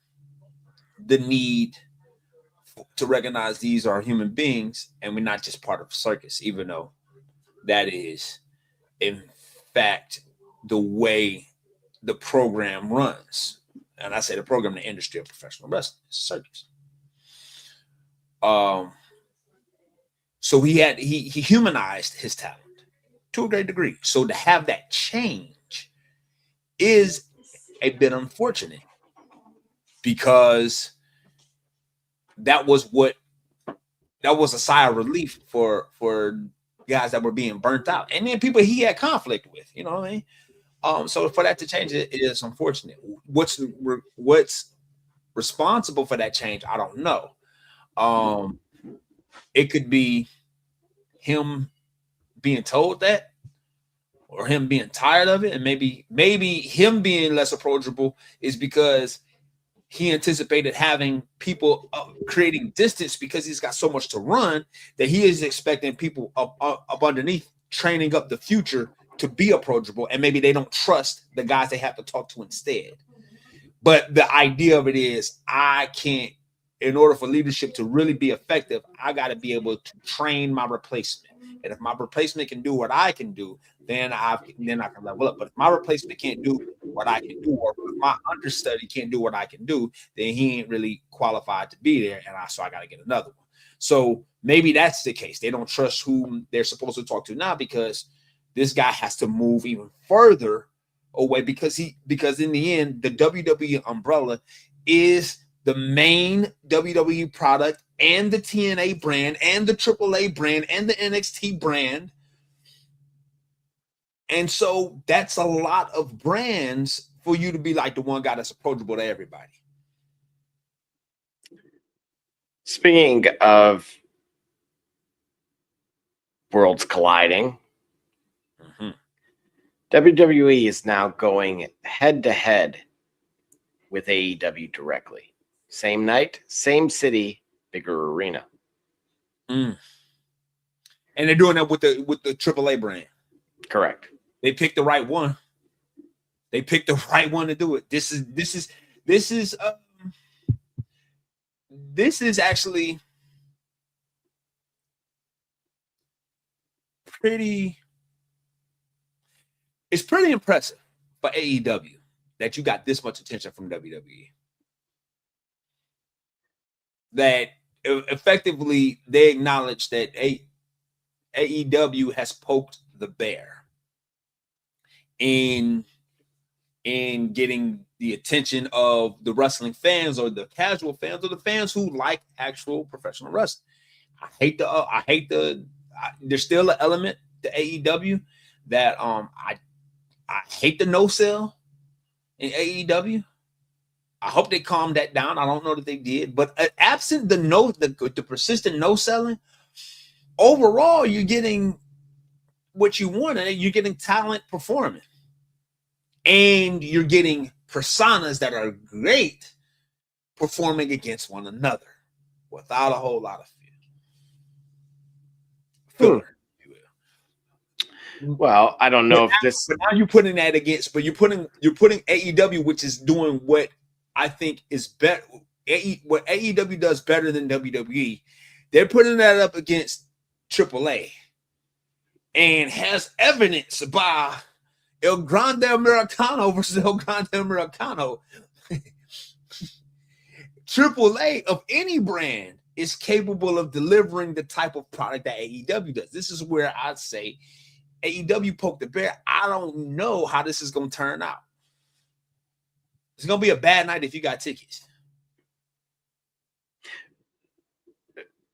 the need to recognize these are human beings, and we're not just part of a circus, even though that is, in fact, the way the program runs. And I say the program, the industry of professional wrestling, circus. So he humanized his talent to a great degree. So to have that change is a bit unfortunate, because that was a sigh of relief for guys that were being burnt out, and then people he had conflict with, you know what I mean? So for that to change, it is unfortunate. What's responsible for that change, I don't know. It could be him being told that, or him being tired of it, and maybe him being less approachable is because he anticipated having people creating distance, because he's got so much to run that he is expecting people up underneath training up the future to be approachable, and maybe they don't trust the guys they have to talk to instead. But the idea of it is, in order for leadership to really be effective, I got to be able to train my replacement. And if my replacement can do what I can do, then I can level up. But if my replacement can't do what I can do, or if my understudy can't do what I can do, then he ain't really qualified to be there. And so I got to get another one. So maybe that's the case. They don't trust whom they're supposed to talk to now, because this guy has to move even further away, because in the end, the WWE umbrella is the main WWE product, and the TNA brand, and the AAA brand, and the NXT brand. And so that's a lot of brands for you to be like the one guy that's approachable to everybody. Speaking of worlds colliding. Mm-hmm. WWE is now going head to head with AEW directly. Same night, same city, bigger arena. And they're doing that with the AAA brand. Correct. They picked the right one. They picked the right one to do it. This is actually pretty. It's pretty impressive for AEW that you got this much attention from WWE. That effectively they acknowledge that AEW has poked the bear in getting the attention of the wrestling fans or the casual fans or the fans who like actual professional wrestling. There's still an element to AEW that I hate the no sell in AEW. I hope they calmed that down. I don't know that they did, but absent the persistent no selling, overall you're getting what you want, and you're getting talent performing, and you're getting personas that are great performing against one another without a whole lot of filler. Well, I don't know if this. But now you're putting that against, but you're putting AEW, which is doing what I think is better. What AEW does better than WWE, they're putting that up against AAA, and has evidence by El Grande Americano versus El Grande Americano. AAA of any brand is capable of delivering the type of product that AEW does. This is where I'd say AEW poked the bear. I don't know how this is going to turn out. It's going to be a bad night if you got tickets.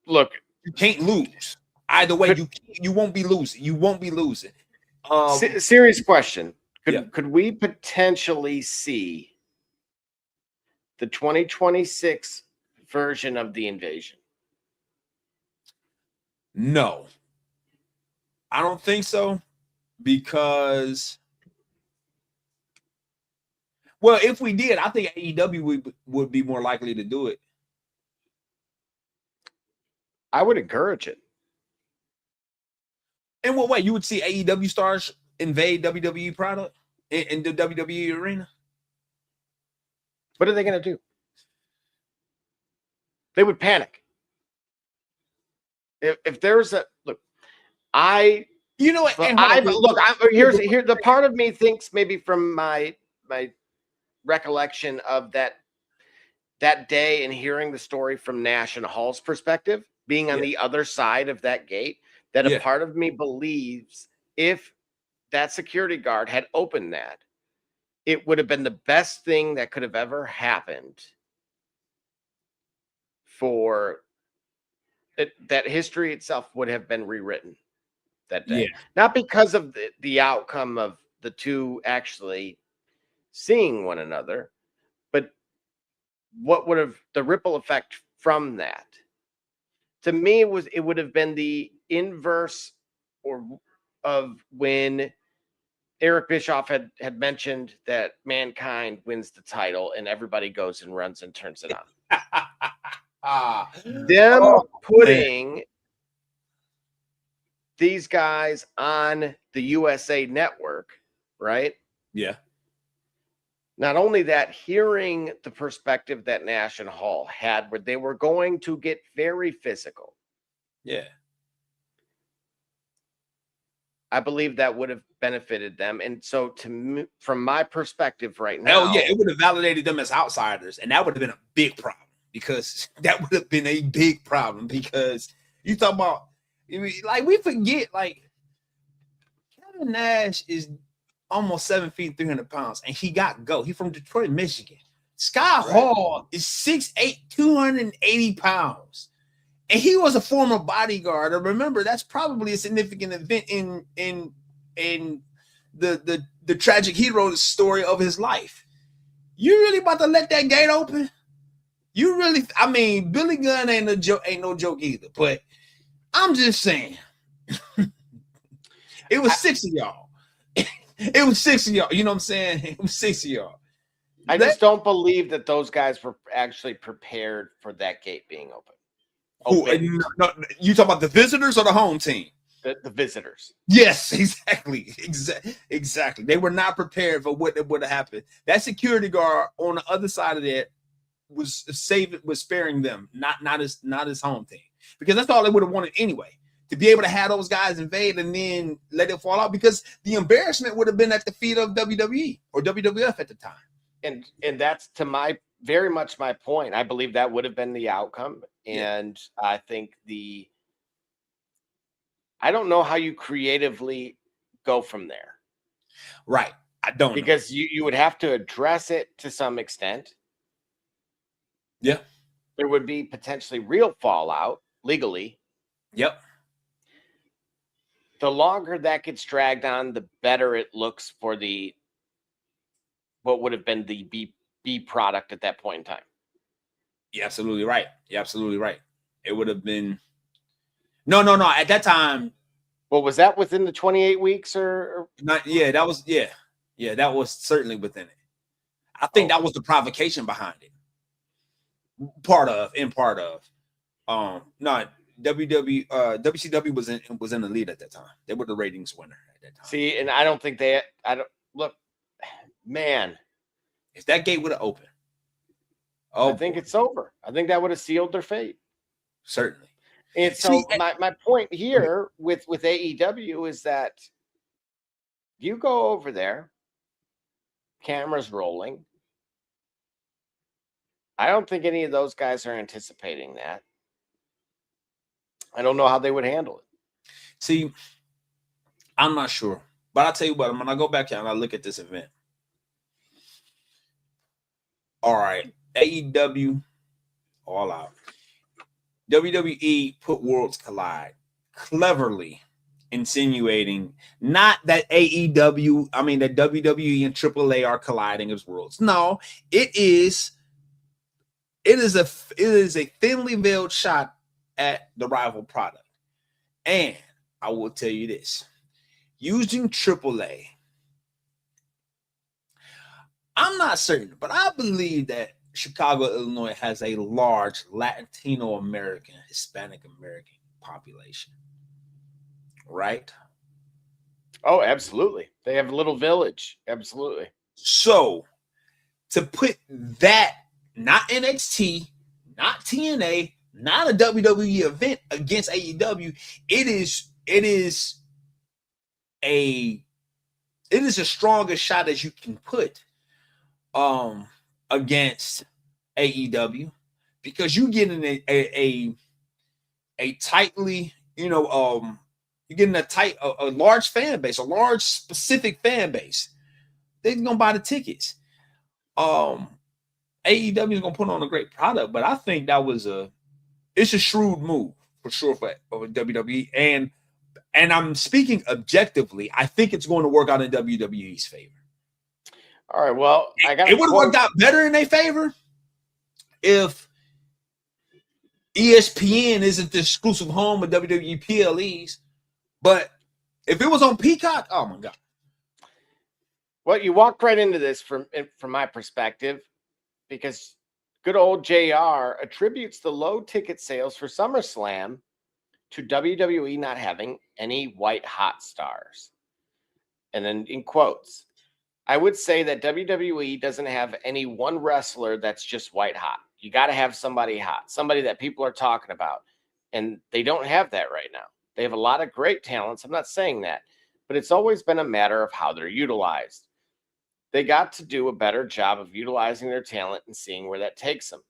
Look, you can't lose. Either way, you won't be losing. You won't be losing. Serious question. Could we potentially see the 2026 version of the Invasion? No. I don't think so, because, well, if we did, I think AEW would be more likely to do it. I would encourage it. In what way? You would see AEW stars invade WWE product in the WWE arena? What are they going to do? They would panic. If there's a look, here's the part of me thinks, maybe from my recollection of that day and hearing the story from Nash and Hall's perspective, being on the other side of that gate, that a part of me believes if that security guard had opened that, it would have been the best thing that could have ever happened for it. That history itself would have been rewritten that day. Not because of the outcome of the two actually seeing one another, but what would have the ripple effect from that? To me, it would have been the inverse of when Eric Bischoff had mentioned that Mankind wins the title and everybody goes and runs and turns it on. Putting these guys on the USA Network, right? Yeah. Not only that, hearing the perspective that Nash and Hall had, where they were going to get very physical. Yeah. I believe that would have benefited them. And so, from my perspective right now, it would have validated them as outsiders, and that would have been a big problem, because you talk about, like, we forget, like, Kevin Nash is almost 7 feet, 300 pounds, and he got go. He's from Detroit, Michigan. Scott Hall is 6'8", 280 pounds. And he was a former bodyguard. And remember, that's probably a significant event in the tragic hero story of his life. You really about to let that gate open? You really? I mean, Billy Gunn ain't no joke either. But I'm just saying, It was 6 of y'all. It was 6 of y'all. You know what I'm saying? It was 6 of y'all. I just don't believe that those guys were actually prepared for that gate being open. No, you talk about the visitors or the home team? The visitors. Yes, exactly. They were not prepared for what would have happened. That security guard on the other side of that was sparing them, not his home team, because that's all they would have wanted anyway. To be able to have those guys invade and then let it fall out, because the embarrassment would have been at the feet of WWE or WWF at the time. And that's very much my point. I believe that would have been the outcome. And I think I don't know how you creatively go from there. Right. I don't because know. You would have to address it to some extent. Yeah. There would be potentially real fallout legally. Yep. The longer that gets dragged on, the better it looks for what would have been the B product at that point in time. You're absolutely right. You're absolutely right. It would have been no. At that time, well, was that within the 28 weeks or not? Yeah, that was that was certainly within it. I think that was the provocation behind it. Part of. No, WCW was in the lead at that time. They were the ratings winner at that time. See, and I don't look, man. If that gate would have opened, I think it's over. I think that would have sealed their fate. Certainly. And so my point here with AEW is that you go over there, cameras rolling. I don't think any of those guys are anticipating that. I don't know how they would handle it. See, I'm not sure. But I'll tell you what, when I go back here and I look at this event. All right, AEW, all out. WWE put Worlds Collide, cleverly insinuating not that that WWE and AAA are colliding as worlds. No, it is a thinly veiled shot at the rival product. And I will tell you this, using AAA, I'm not certain, but I believe that Chicago, Illinois has a large Latino American, Hispanic American population. Right? Oh, absolutely. They have a little village. Absolutely. So to put that, not NXT, not TNA, not a WWE event against AEW, it is a strongest shot as you can put against AEW, because you get in a tightly, you're getting a large fan base, a large specific fan base. They're gonna buy the tickets. AEW is gonna put on a great product, but I think it's a shrewd move for sure for WWE, and I'm speaking objectively. I think it's going to work out in WWE's favor. All right. Well, it would have worked out better in their favor if ESPN isn't the exclusive home of WWE PLEs. But if it was on Peacock, oh my God. Well, you walked right into this from my perspective, because good old JR attributes the low ticket sales for SummerSlam to WWE not having any white hot stars. And then in quotes, I would say that WWE doesn't have any one wrestler that's just white hot. You got to have somebody hot, somebody that people are talking about. And they don't have that right now. They have a lot of great talents. I'm not saying that, but it's always been a matter of how they're utilized. They got to do a better job of utilizing their talent and seeing where that takes them.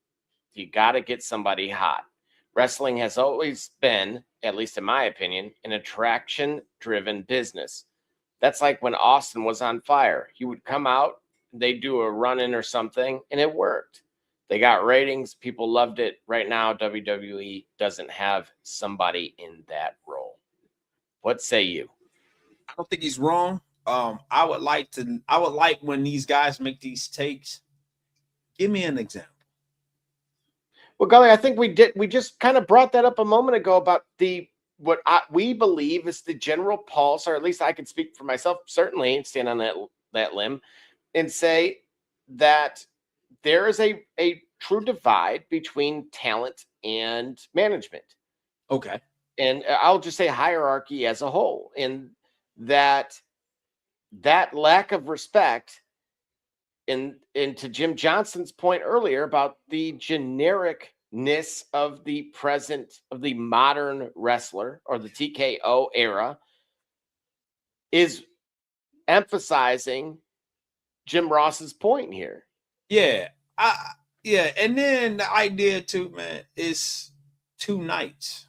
You got to get somebody hot. Wrestling has always been, at least in my opinion, an attraction-driven business. That's like when Austin was on fire. He would come out, they'd do a run-in or something, and it worked. They got ratings. People loved it. Right now, WWE doesn't have somebody in that role. What say you? I don't think he's wrong. I would like when these guys make these takes, give me an example. Well, Gully, I think we just kind of brought that up a moment ago about the we believe is the general pulse, or at least I can speak for myself, certainly stand on that limb and say that there is a true divide between talent and management. Okay. And I'll just say hierarchy as a whole, and that lack of respect, and to Jim Johnson's point earlier about the genericness of the modern wrestler, or the TKO era, is emphasizing Jim Ross's point here. Yeah. Yeah. And then the idea too, man, is 2 nights.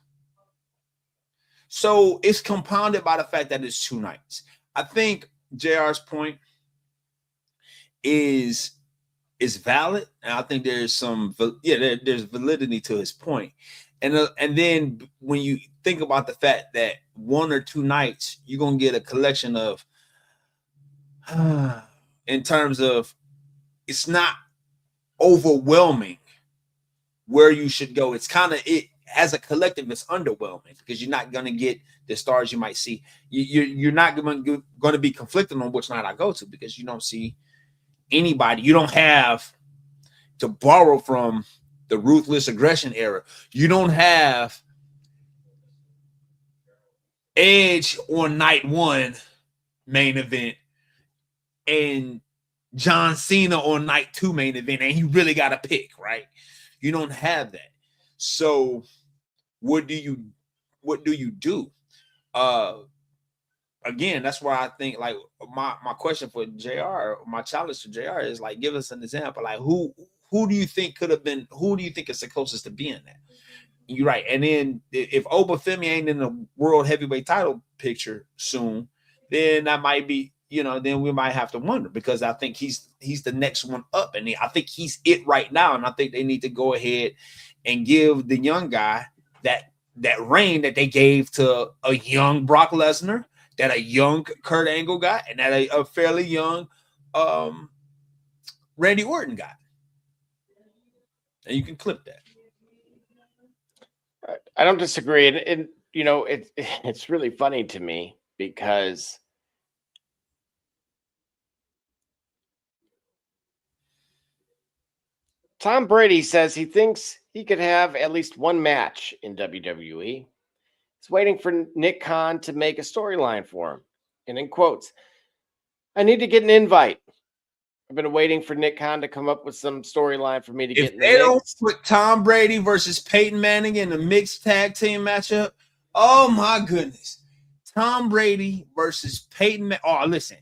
So it's compounded by the fact that it's 2 nights. I think JR's point is valid, and I think there's there's validity to his point. And then when you think about the fact that 1 or 2 nights, you're gonna get a collection of, in terms of, it's not overwhelming where you should go. It's kind of, it as a collective, it's underwhelming because you're not gonna get the stars you might see. You're not going to be conflicted on which night I go to, because you don't see anybody. You don't have, to borrow from the ruthless aggression era, you don't have Edge on night 1 main event and John Cena on night 2 main event, and you really got to pick, right? You don't have that. So what do you do? Again, that's why I think, like, my question for JR, my challenge to JR is, like, give us an example. Like, who do you think could have been, who do you think is the closest to being that? You're right. And then if Obafemi ain't in the world heavyweight title picture soon, then that might be, then we might have to wonder, because I think he's the next one up, and I think he's it right now. And I think they need to go ahead and give the young guy that reign that they gave to a young Brock Lesnar, that a young Kurt Angle got, and that a fairly young Randy Orton got. And you can clip that. I don't disagree. And it's really funny to me, because Tom Brady says he thinks he could have at least one match in WWE. He's waiting for Nick Khan to make a storyline for him. And in quotes, "I need to get an invite. I've been waiting for Nick Khan to come up with some storyline for me to get in the mix." If they don't put Tom Brady versus Peyton Manning in a mixed tag team matchup, oh my goodness. Tom Brady versus Peyton Manning. Oh, listen.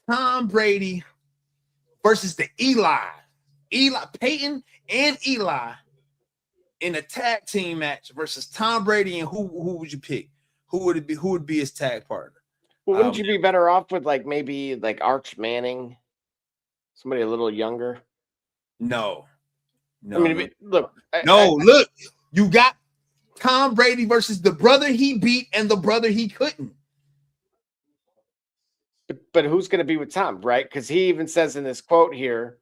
Tom Brady versus the Peyton and Eli in a tag team match versus Tom Brady, and who would you pick? Who would it be? Who would be his tag partner? Well, wouldn't you be better off with, like, maybe like Arch Manning, somebody a little younger? No. Look. Look, you got Tom Brady versus the brother he beat and the brother he couldn't. But who's going to be with Tom, right? Because he even says in this quote here,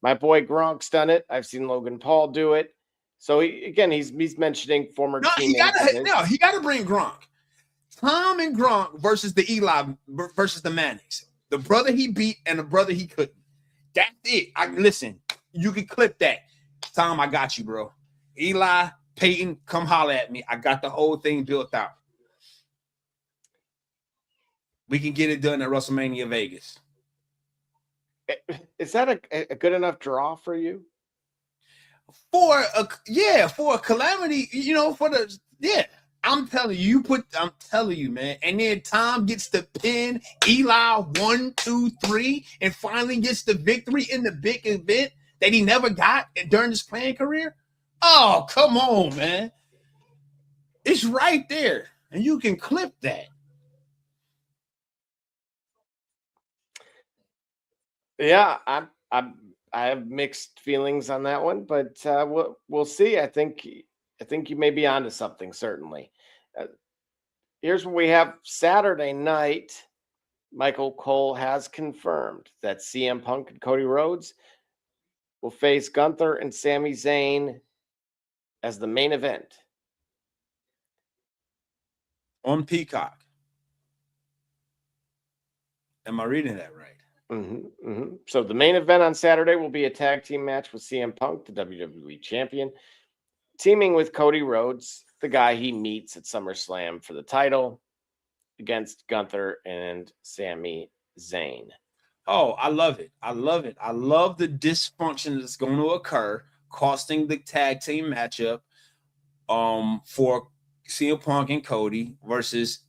"My boy Gronk's done it. I've seen Logan Paul do it." So he's mentioning former teammates. He got to bring Gronk. Tom and Gronk versus the Eli versus the Mannings, the brother he beat and the brother he couldn't. That's it. Listen, you can clip that. Tom, I got you, bro. Eli, Peyton, come holler at me. I got the whole thing built out. We can get it done at WrestleMania Vegas. Is that a good enough draw for you? For a calamity, I'm telling you, man. And then Tom gets the pin, Eli 1, 2, 3, and finally gets the victory in the big event that he never got during his playing career. Oh, come on, man. It's right there. And you can clip that. Yeah, I have mixed feelings on that one, but we'll see. I think you may be onto something, certainly. Here's what we have Saturday night. Michael Cole has confirmed that CM Punk and Cody Rhodes will face Gunther and Sami Zayn as the main event. on Peacock. Am I reading that right? So the main event on Saturday will be a tag team match with CM Punk, the WWE champion, teaming with Cody Rhodes, the guy he meets at SummerSlam for the title, against Gunther and Sami Zayn. Oh, I love it. I love it. I love the dysfunction that's going to occur, costing the tag team matchup for CM Punk and Cody versus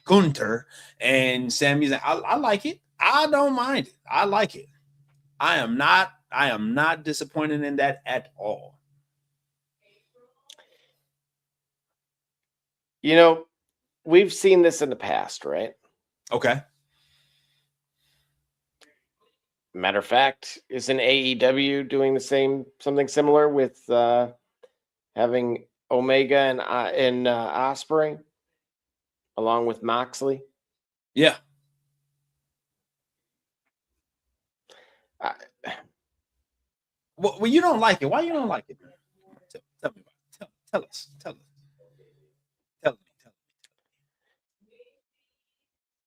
Gunther and Sami Zayn. I like it. I don't mind it. I like it. I am not disappointed in that at all. You know, we've seen this in the past, right? Okay. Matter of fact, isn't AEW doing the same, something similar with having Omega and Ospreay along with Moxley? Yeah. Well, you don't like it. Why you don't like it? Tell me about it. Tell us. Tell me.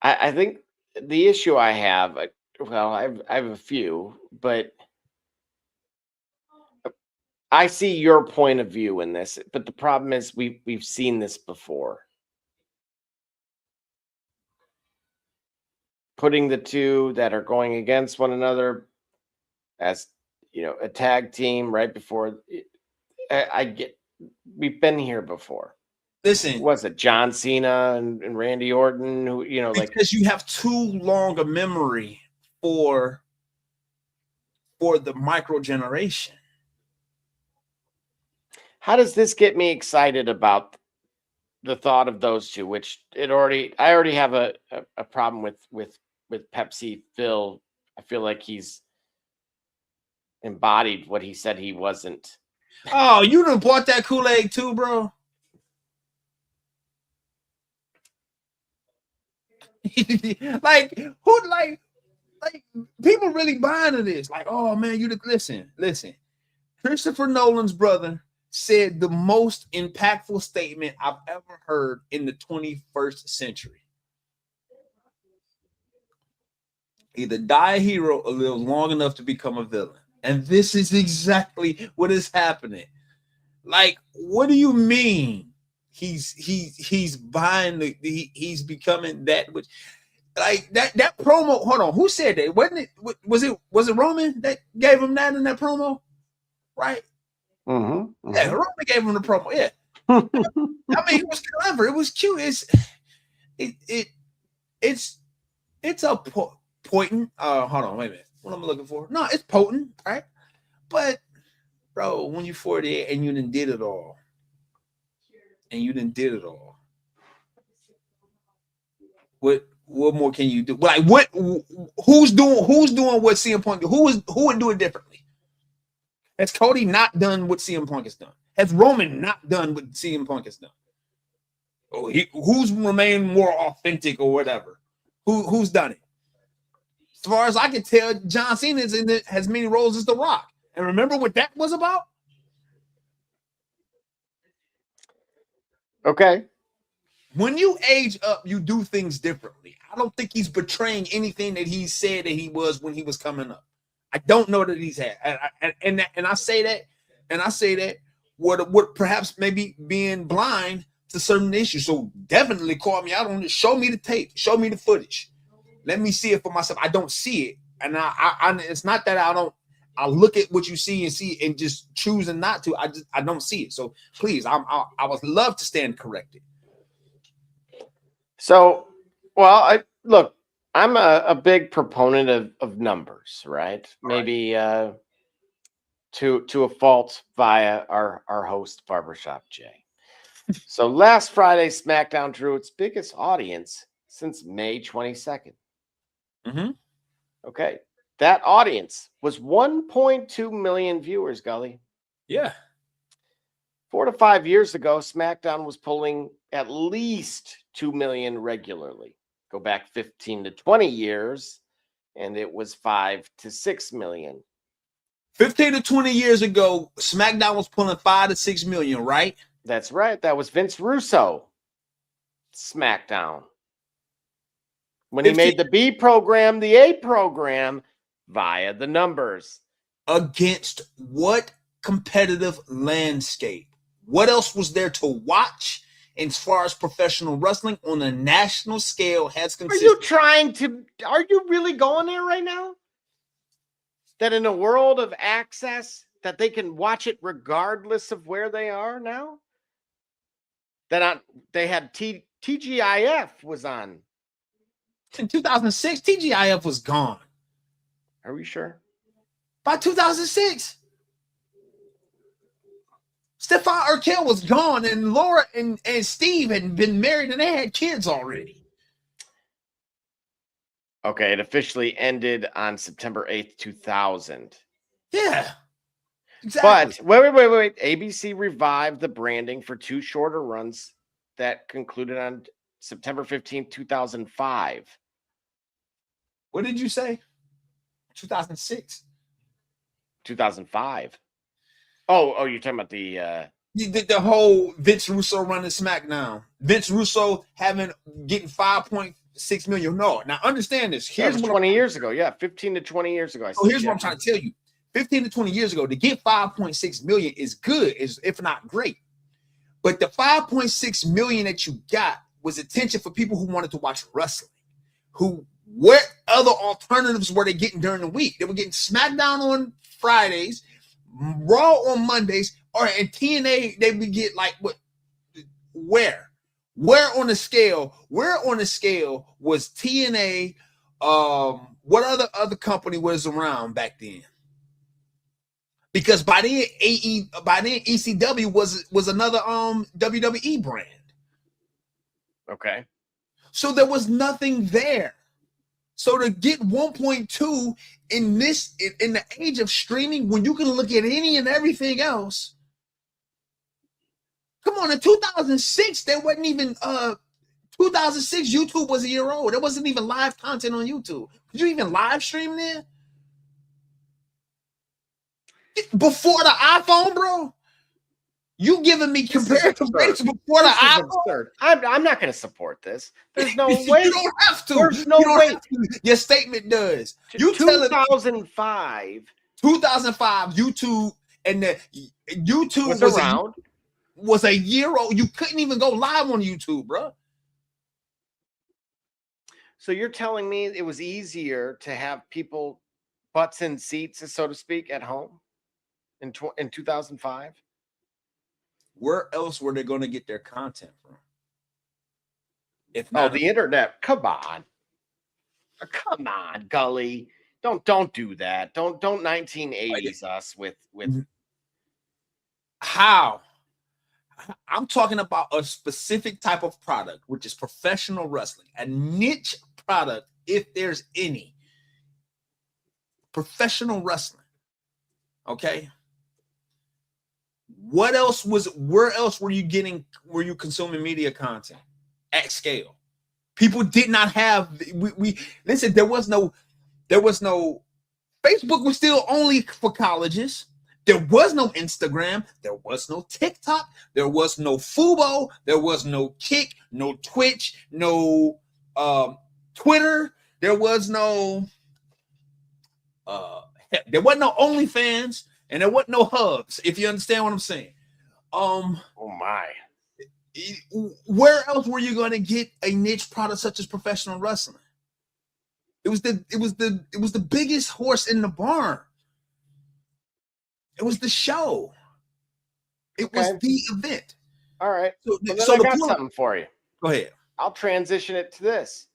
I think the issue I have, well, I have a few, but I see your point of view in this. But the problem is we've seen this before. Putting the two that are going against one another as, you know, a tag team right before. I get, we've been here before. Listen, was it John Cena and Randy Orton? Who, you know, because you have too long a memory for the micro generation. How does this get me excited about the thought of those two? Which I already have a problem with Pepsi Phil. I feel like he's embodied what he said he wasn't. Oh, you done bought that Kool-Aid too, bro? like who like people really buying to this? Like, oh man, you listen. Christopher Nolan's brother said the most impactful statement I've ever heard in the 21st century. Either die a hero or live long enough to become a villain. And this is exactly what is happening. Like, what do you mean? He's buying he's becoming that which, like that promo. Hold on, who said that? Wasn't it? Was it Roman that gave him that in that promo? Right? Yeah, Roman gave him the promo. Yeah. I mean, it was clever. It was cute. It's a potent. Hold on, wait a minute. What am I looking for? No, it's potent, right? But bro, when you're 48 and you done did it all, what more can you do? Like who's doing what CM Punk? Who would do it differently? Has Cody not done what CM Punk has done? Has Roman not done what CM Punk has done? Oh, who's remained more authentic or whatever? Who's done it? As far as I can tell, John Cena is in it, has many roles as The Rock. And remember what that was about? Okay. When you age up, you do things differently. I don't think he's betraying anything that he said that he was when he was coming up. I don't know that he's had. And I say that what perhaps maybe being blind to certain issues. So definitely call me out on it. Show me the tape. Show me the footage. Let me see it for myself. I don't see it. And I it's not that I look at what you see and just choosing not to. I don't see it. So please, I would love to stand corrected. So, well, I'm a big proponent of numbers, right? Maybe to a fault via our host Barbershop Jay. So last Friday, SmackDown drew its biggest audience since May 22nd. Okay. That audience was 1.2 million viewers, Gully. Yeah. 4 to 5 years ago, SmackDown was pulling at least 2 million regularly. Go back 15 to 20 years, and it was 5 to 6 million. 15 to 20 years ago, SmackDown was pulling 5 to 6 million, right? That's right. That was Vince Russo. SmackDown. When he made the B program, the A program via the numbers. Against what competitive landscape? What else was there to watch as far as professional wrestling on a national scale has consisted? Are you really going there right now? That in a world of access, that they can watch it regardless of where they are now? They had TGIF was on. In 2006, TGIF was gone. Are we sure? By 2006. Stephon Urkel was gone, and Laura and Steve had been married, and they had kids already. Okay, it officially ended on September 8th, 2000. Yeah, exactly. But wait. ABC revived the branding for 2 shorter runs that concluded on September 15th, 2005. What did you say? 2006? 2005. Oh, you're talking about the whole Vince Russo running SmackDown. Vince Russo getting 5.6 million. No, now understand this. Here's 20 years ago. Yeah, 15 to 20 years ago. Here's what I'm trying to tell you. 15 to 20 years ago, to get 5.6 million is good, if not great. But the 5.6 million that you got was attention for people who wanted to watch wrestling. What other alternatives were they getting during the week? They were getting SmackDown on Fridays, Raw on Mondays, or in TNA they would get like what? Where on the scale? Where on the scale was TNA? What other company was around back then? Because by then ECW was another WWE brand. Okay. So there was nothing there. So to get 1.2 in the age of streaming, when you can look at any and everything else, come on, in 2006, there wasn't even 2006 YouTube was a year old. There wasn't even live content on YouTube. Could you even live stream there? Before the iPhone, bro? You giving me comparative rates before the iPhone? Absurd. I'm not going to support this. There's no way. You don't have to. There's no way. Your statement does. You 2005. 2005 YouTube and the YouTube was a year old. You couldn't even go live on YouTube, bro. So you're telling me it was easier to have people butts in seats, so to speak, at home in 2005? Where else were they going to get their content from? If not the internet. Come on, Gully. Don't do that. Don't 1980s us with. How? I'm talking about a specific type of product, which is professional wrestling, a niche product, if there's any. Professional wrestling. Okay. Where else were you consuming media content at scale? People did not have, listen, there was no, Facebook was still only for colleges. There was no Instagram. There was no TikTok. There was no Fubo. There was no Kick, no Twitch, no Twitter. There was no OnlyFans, and there wasn't no Hubs, if you understand what I'm saying. Oh my. Where else were you going to get a niche product such as professional wrestling? It was the biggest horse in the barn. It was the show. It was the event. All right. So I got something for you. Go ahead. I'll transition it to this.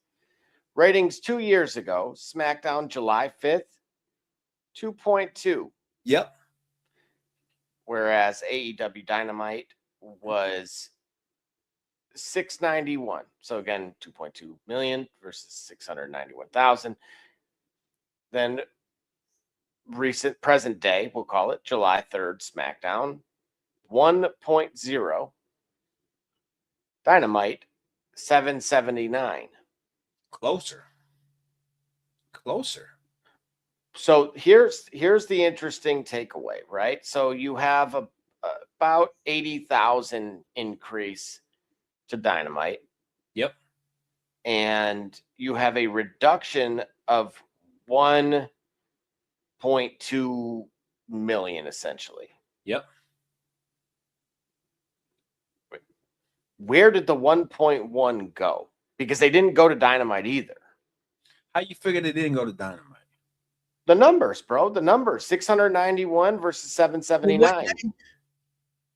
Ratings 2 years ago, SmackDown July 5th, 2.2. Yep. Whereas AEW Dynamite was 691. So again, 2.2 million versus 691,000. Then present day, we'll call it July 3rd, SmackDown 1.0. Dynamite 779. Closer. So here's the interesting takeaway, right? So you have about 80,000 increase to Dynamite. Yep. And you have a reduction of 1.2 million, essentially. Yep. Where did the 1.1 go? Because they didn't go to Dynamite either. How you figure they didn't go to Dynamite? The numbers, bro. The numbers. 691 versus 779.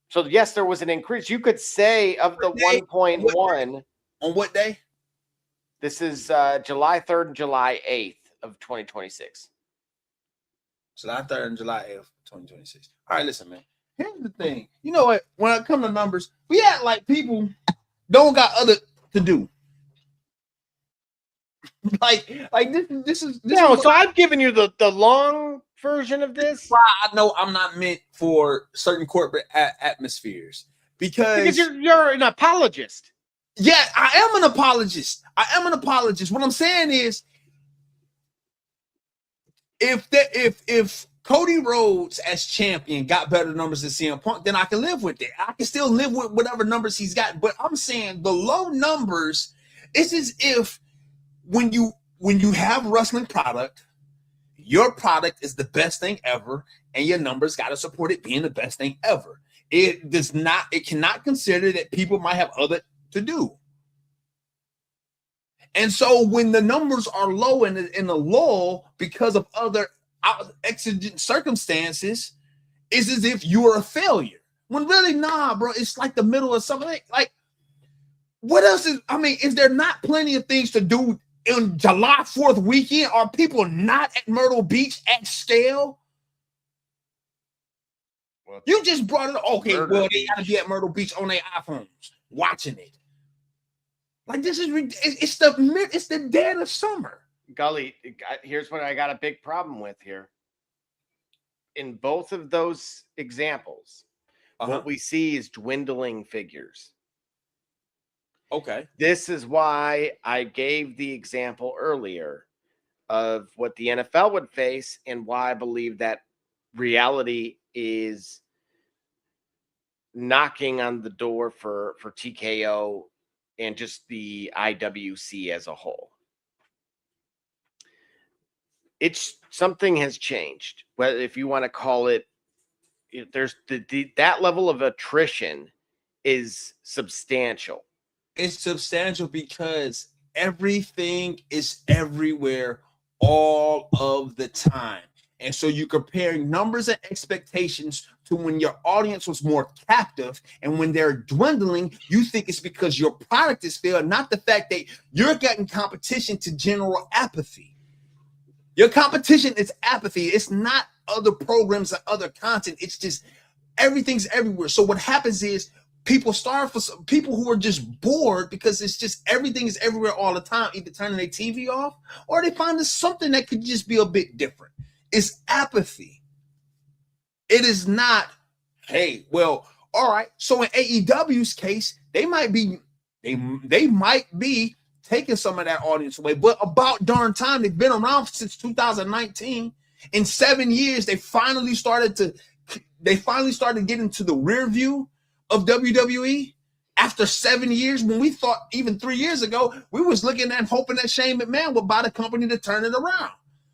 So, yes, there was an increase. You could say of the 1.1. On what day? This is July 3rd and July 8th of 2026. July 3rd and July 8th, 2026. All right, listen, man. Here's the thing. You know what? When it comes to numbers, we act like people don't got other to do. like this is no. So I've given you the long version of this. Why I know I'm not meant for certain corporate atmospheres because you're an apologist. Yeah, I am an apologist. What I'm saying is, if Cody Rhodes as champion got better numbers than CM Punk, then I can live with it. I can still live with whatever numbers he's got. But I'm saying the low numbers, it's as if when you have wrestling product, your product is the best thing ever, and your numbers got to support it being the best thing ever. It cannot consider that people might have other to do. And so when the numbers are low in the lull because of other exigent circumstances, it's as if you are a failure. When really, nah, bro, it's like the middle of something. Like, what else is there not plenty of things to do in July 4th weekend? Are people not at Myrtle Beach at scale? Well, you just brought it up. Okay, well, they got to be at Myrtle Beach on their iPhones watching it. Like, this is it's the dead of summer. Gully, here's what I got a big problem with here. In both of those examples, what we see is dwindling figures. Okay. This is why I gave the example earlier of what the NFL would face and why I believe that reality is knocking on the door for TKO and just the IWC as a whole. It's something has changed. Whether if you want to call it, there's that level of attrition is substantial. It's substantial because everything is everywhere all of the time. And so you're comparing numbers and expectations to when your audience was more captive, and when they're dwindling, you think it's because your product is failed, not the fact that you're getting competition to general apathy. Your competition is apathy. It's not other programs or other content. It's just everything's everywhere. So what happens is people starve for people who are just bored because it's just everything is everywhere all the time, either turning their TV off or they find something that could just be a bit different. It's apathy. It is not, hey, well, all right. So in AEW's case, they might be taking some of that audience away, but about darn time. They've been around since 2019. In 7 years, they finally started getting to the rear view of WWE. After 7 years, when we thought even 3 years ago, we was looking at hoping that Shane McMahon would buy the company to turn it around.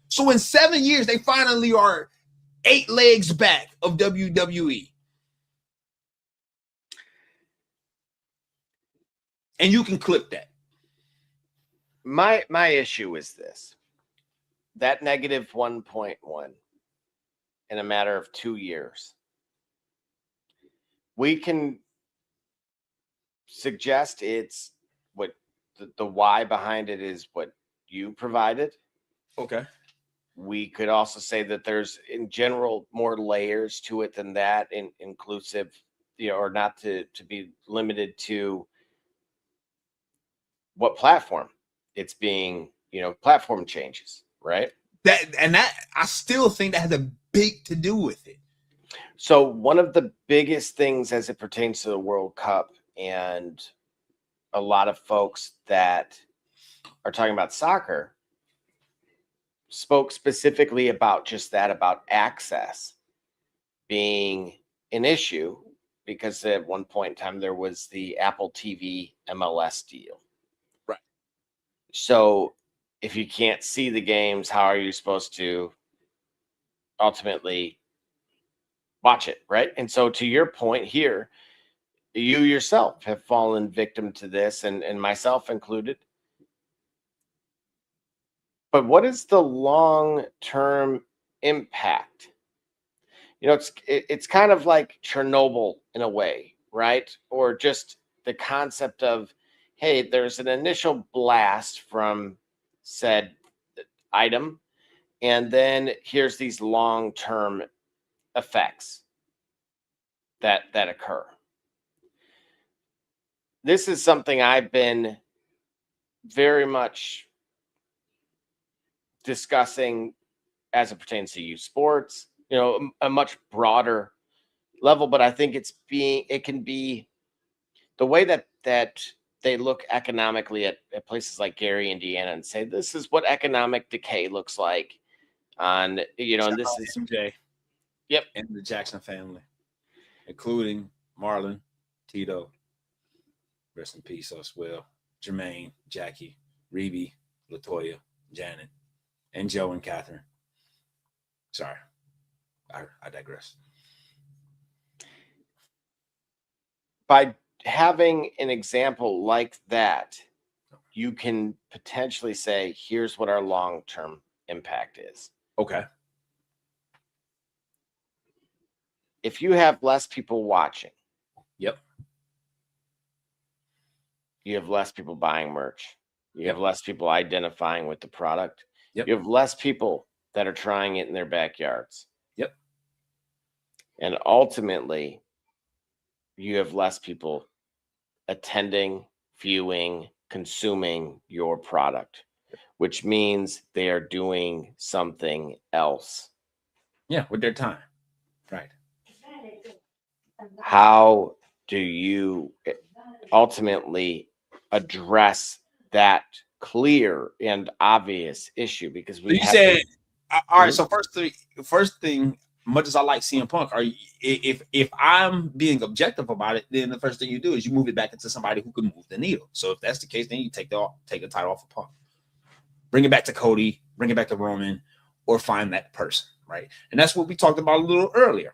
So in 7 years, they finally are 8 legs back of WWE. And you can clip that. My issue is this. That negative 1.1 in a matter of 2 years. We can suggest it's what the why behind it is what you provided. Okay. We could also say that there's in general more layers to it than that, inclusive, or not to be limited to what platform it's being, platform changes, right? That I still think that has a big to do with it. So one of the biggest things as it pertains to the World Cup, and a lot of folks that are talking about soccer spoke specifically about just that, about access being an issue, because at one point in time there was the Apple TV MLS deal. So if you can't see the games, how are you supposed to ultimately watch it, right? And so to your point here, you yourself have fallen victim to this, and myself included. But what is the long-term impact? It's kind of like Chernobyl in a way, right? Or just the concept of, hey, there's an initial blast from said item, and then here's these long-term effects that occur. This is something I've been very much discussing as it pertains to youth sports, a much broader level, but I think it can be the way that they look economically at places like Gary, Indiana, and say this is what economic decay looks like on, and this is MJ. Yep. And the Jackson family, including Marlon, Tito, rest in peace as well, Jermaine, Jackie, Reby, Latoya, Janet, and Joe and Catherine. Sorry, I digress. By having an example like that, you can potentially say, here's what our long-term impact is. Okay. If you have less people watching, Yep, you have less people buying merch. You Yep. have less people identifying with the product. Yep. You have less people that are trying it in their backyards. Yep. And ultimately, you have less people attending, viewing, consuming your product, which means they are doing something else. Yeah, with their time. Right. How do you ultimately address that clear and obvious issue? Because we said, all right. Mhm. So first thing, much as I like CM Punk, if I'm being objective about it, then the first thing you do is you move it back into somebody who can move the needle. So if that's the case, then you take the title off of Punk, bring it back to Cody, bring it back to Roman, or find that person, right? And that's what we talked about a little earlier.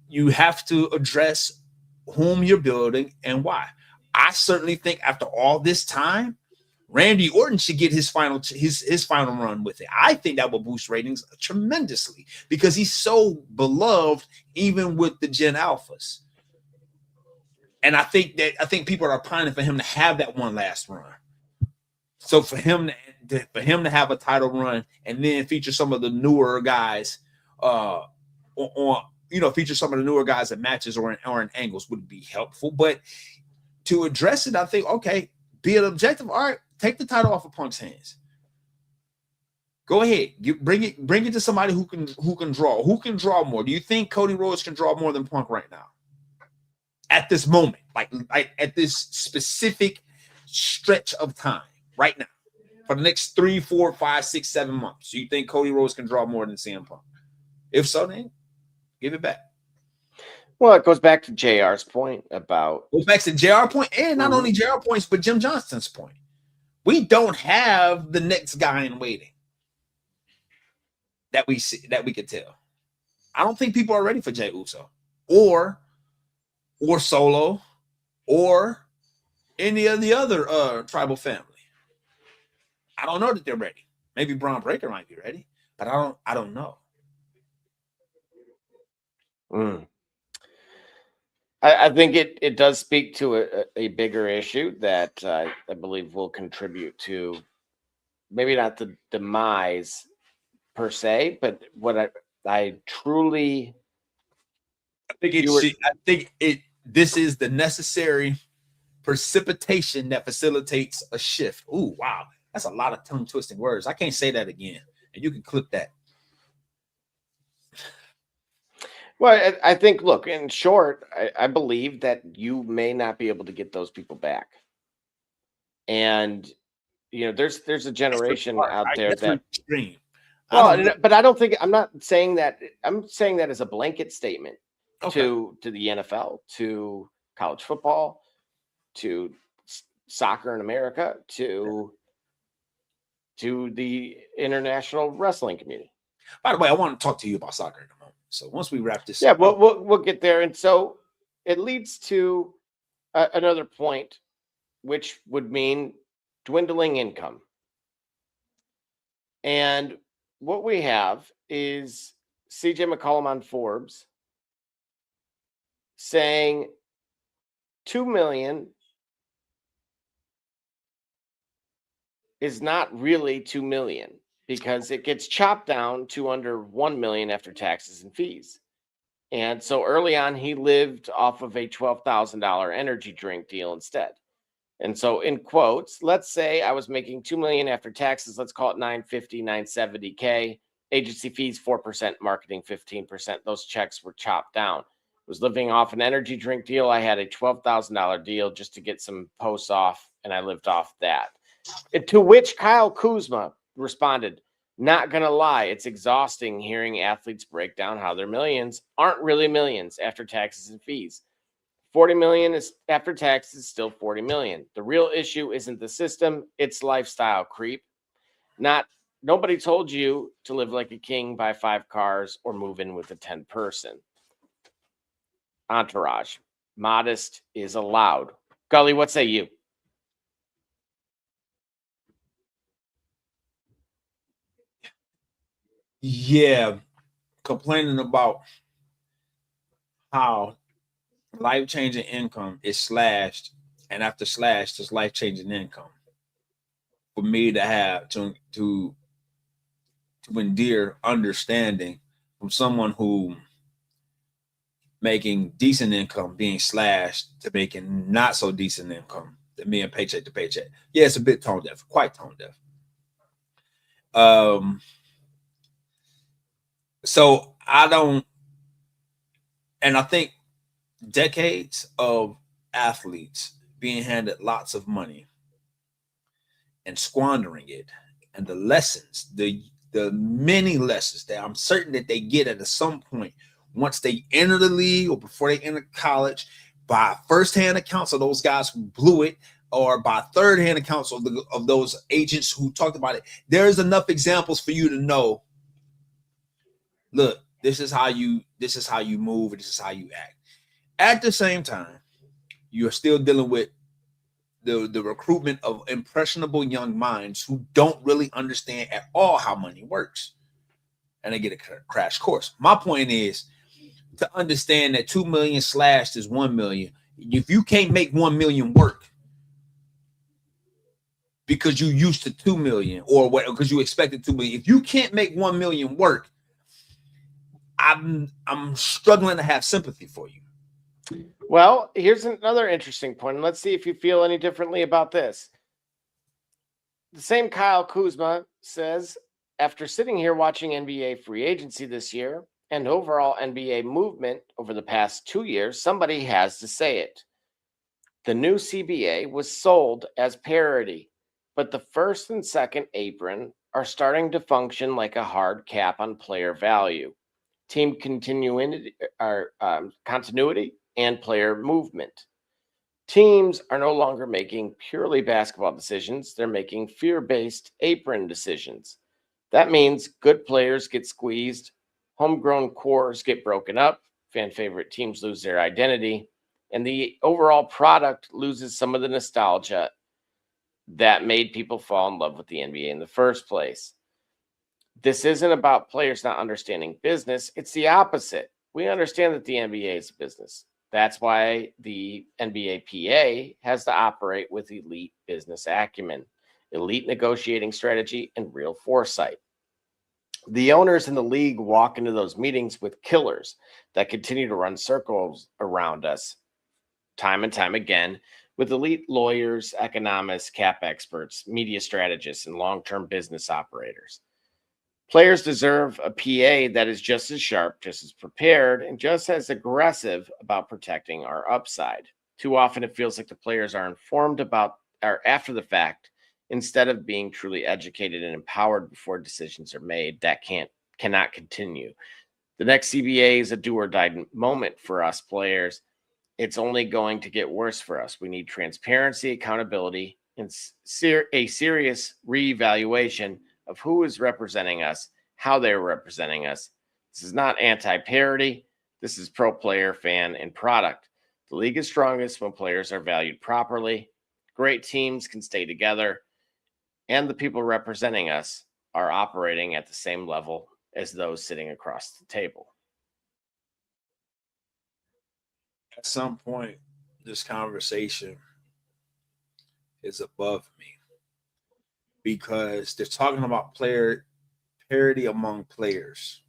You have to address whom you're building and why. I certainly think after all this time, Randy Orton should get his final run with it. I think that will boost ratings tremendously because he's so beloved even with the Gen Alphas. And I think people are pining for him to have that one last run. So for him to have a title run and then feature some of the newer guys feature some of the newer guys at matches or in angles would be helpful. But to address it, I think, okay, be an objective. All right, take the title off of Punk's hands. Go ahead. Bring it to somebody who can draw. Who can draw more? Do you think Cody Rhodes can draw more than Punk right now? At this moment, like at this specific stretch of time, right now, for the next 3, 4, 5, 6, 7 months, do you think Cody Rhodes can draw more than CM Punk? If so, then give it back. Well, it goes back to JR's point about. Goes back to JR point, and not only JR points, but Jim Johnston's point. We don't have the next guy in waiting that we could tell. I don't think people are ready for Jey Uso or Solo or any of the other tribal family. I don't know that they're ready. Maybe Braun Breaker might be ready, but I don't know. I think it does speak to a bigger issue that I believe will contribute to maybe not the demise per se, but what I truly this is the necessary precipitation that facilitates a shift. Ooh, wow. That's a lot of tongue twisting words. I can't say that again. And you can clip that. Well, I think, look, in short, I believe that you may not be able to get those people back. And, there's a generation out there that extreme. Well, but I don't think I'm not saying that. I'm saying that as a blanket statement to the NFL, to college football, to soccer in America, to to the international wrestling community. By the way, I want to talk to you about soccer in a moment. So once we wrap this, Yeah, we'll get there. And so it leads to another point, which would mean dwindling income. And what we have is CJ McCollum on Forbes saying 2 million is not really 2 million because it gets chopped down to under 1 million after taxes and fees. And so early on, he lived off of a $12,000 energy drink deal instead. And so in quotes, let's say I was making 2 million after taxes, let's call it 950, 970K, agency fees 4%, marketing 15%. Those checks were chopped down. I was living off an energy drink deal. I had a $12,000 deal just to get some posts off, and I lived off that. To which Kyle Kuzma responded, not going to lie, it's exhausting hearing athletes break down how their millions aren't really millions after taxes and fees. 40 million is after taxes, still 40 million. The real issue isn't the system, it's lifestyle creep. Nobody told you to live like a king, buy 5 cars, or move in with a 10 person. Entourage. Modest is allowed. Gully, what say you? yeah, complaining about how life-changing income is slashed, and after slashed is life-changing income. For me to have to endear understanding from someone who making decent income being slashed to making not so decent income than being paycheck to paycheck. Yeah, it's a bit tone deaf, quite tone deaf. So I don't, and I think decades of athletes being handed lots of money and squandering it, and the lessons, the many lessons that I'm certain that they get at some point once they enter the league or before they enter college, by firsthand accounts of those guys who blew it, or by third-hand accounts of those agents who talked about it. There's enough examples for you to know, look, this is how you move, and this is how you act. At the same time, you're still dealing with the recruitment of impressionable young minds who don't really understand at all how money works, and they get a crash course. My point is to understand that 2 million slashed is 1 million. If you can't make 1 million work because you used to 2 million, or what, because you expected 2 million, if you can't make 1 million work, I'm struggling to have sympathy for you. Well, here's another interesting point, and let's see if you feel any differently about this. The same Kyle Kuzma says, after sitting here watching NBA free agency this year and overall NBA movement over the past 2 years, somebody has to say it. The new CBA was sold as parity, but the first and second apron are starting to function like a hard cap on player value, team continuity, continuity, and player movement. Teams are no longer making purely basketball decisions. They're making fear-based apron decisions. That means good players get squeezed, homegrown cores get broken up, fan favorite teams lose their identity, and the overall product loses some of the nostalgia that made people fall in love with the NBA in the first place. This isn't about players not understanding business. It's the opposite. We understand that the NBA is a business. That's why the NBA PA has to operate with elite business acumen, elite negotiating strategy, and real foresight. The owners in the league walk into those meetings with killers that continue to run circles around us time and time again, with elite lawyers, economists, cap experts, media strategists, and long-term business operators. Players deserve a PA that is just as sharp, just as prepared, and just as aggressive about protecting our upside. Too often it feels like the players are informed about or after the fact instead of being truly educated and empowered before decisions are made. That cannot continue. The next CBA is a do or die moment for us players. It's only going to get worse for us. We need transparency, accountability, and a serious reevaluation of who is representing us, how they're representing us. This is not anti-parity. This is pro-player, fan, and product. The league is strongest when players are valued properly. Great teams can stay together, and the people representing us are operating at the same level as those sitting across the table. At some point, this conversation is above me because they're talking about player parity among players.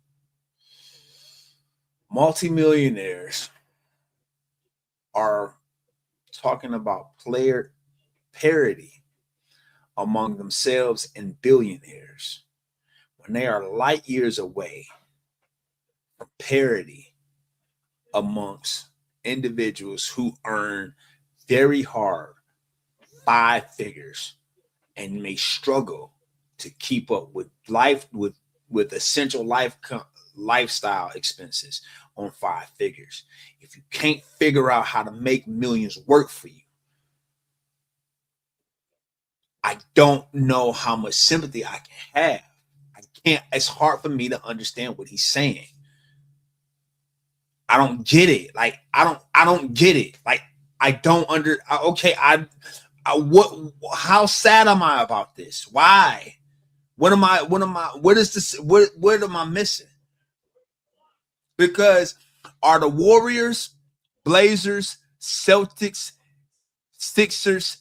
Multimillionaires are talking about player parity among themselves and billionaires when they are light years away from parity amongst individuals who earn very hard 5 figures and may struggle to keep up with life with essential lifestyle expenses on 5 figures. If you can't figure out how to make millions work for you, I don't know how much sympathy I can have. I can't. It's hard for me to understand what he's saying. I don't get it. Like I don't get it. Like I don't okay, what, how sad am I about this? Why? What is this? What am I missing? Because are the Warriors, Blazers, Celtics, Sixers,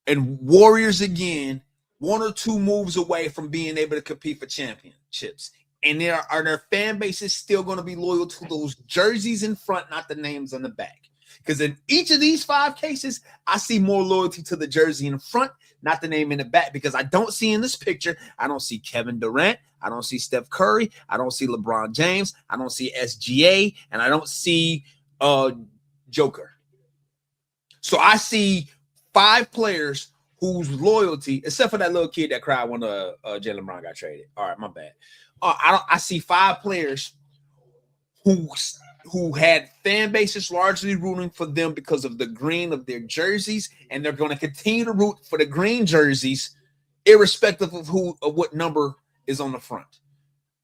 and Warriors again 1 or 2 moves away from being able to compete for championships? And are their fan bases still going to be loyal to those jerseys in front, not the names on the back? Because in each of these 5 cases, I see more loyalty to the jersey in the front, not the name in the back. Because I don't see in this picture, I don't see Kevin Durant, I don't see Steph Curry, I don't see LeBron James, I don't see SGA, and I don't see Joker. So I see 5 players whose loyalty, except for that little kid that cried when Jaylen Brown got traded. All right, my bad. I see 5 players who had fan bases largely rooting for them because of the green of their jerseys, and they're going to continue to root for the green jerseys, irrespective of what number is on the front.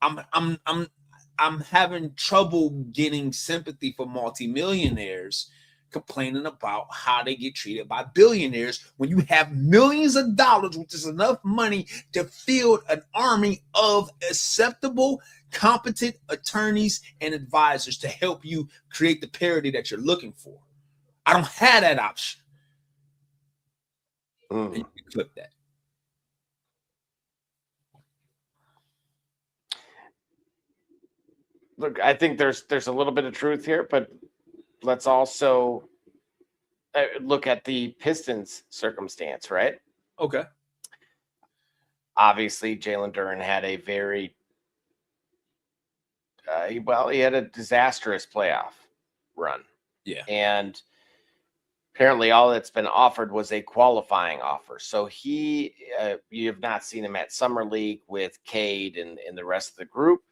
I'm having trouble getting sympathy for multimillionaires complaining about how they get treated by billionaires when you have millions of dollars, which is enough money to field an army of acceptable, competent attorneys and advisors to help you create the parity that you're looking for. I don't have that option. And you can clip that. Look, I think there's a little bit of truth here, but let's also look at the Pistons circumstance, right? Okay. Obviously, Jalen Duren had a very he had a disastrous playoff run. Yeah. And apparently all that's been offered was a qualifying offer. So you have not seen him at Summer League with Cade and the rest of the group.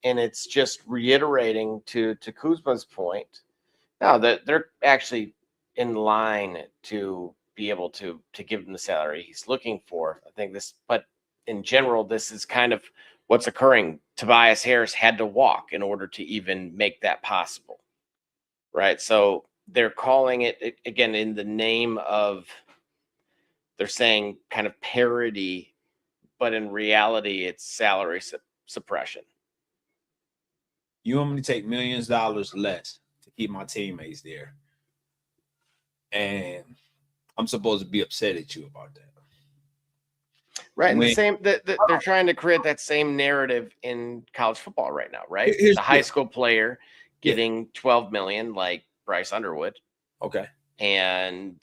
And it's just reiterating to Kuzma's point. Now that they're actually in line to be able to give him the salary he's looking for. I think but in general, this is kind of what's occurring. Tobias Harris had to walk in order to even make that possible. Right. So they're calling it again in the name of, they're saying kind of parity, but in reality, it's salary suppression. You want me to take millions of dollars less to keep my teammates there, and I'm supposed to be upset at you about that? Right. And they're trying to create that same narrative in college football right now, right? The high school player getting $12 million like Bryce Underwood. Okay. And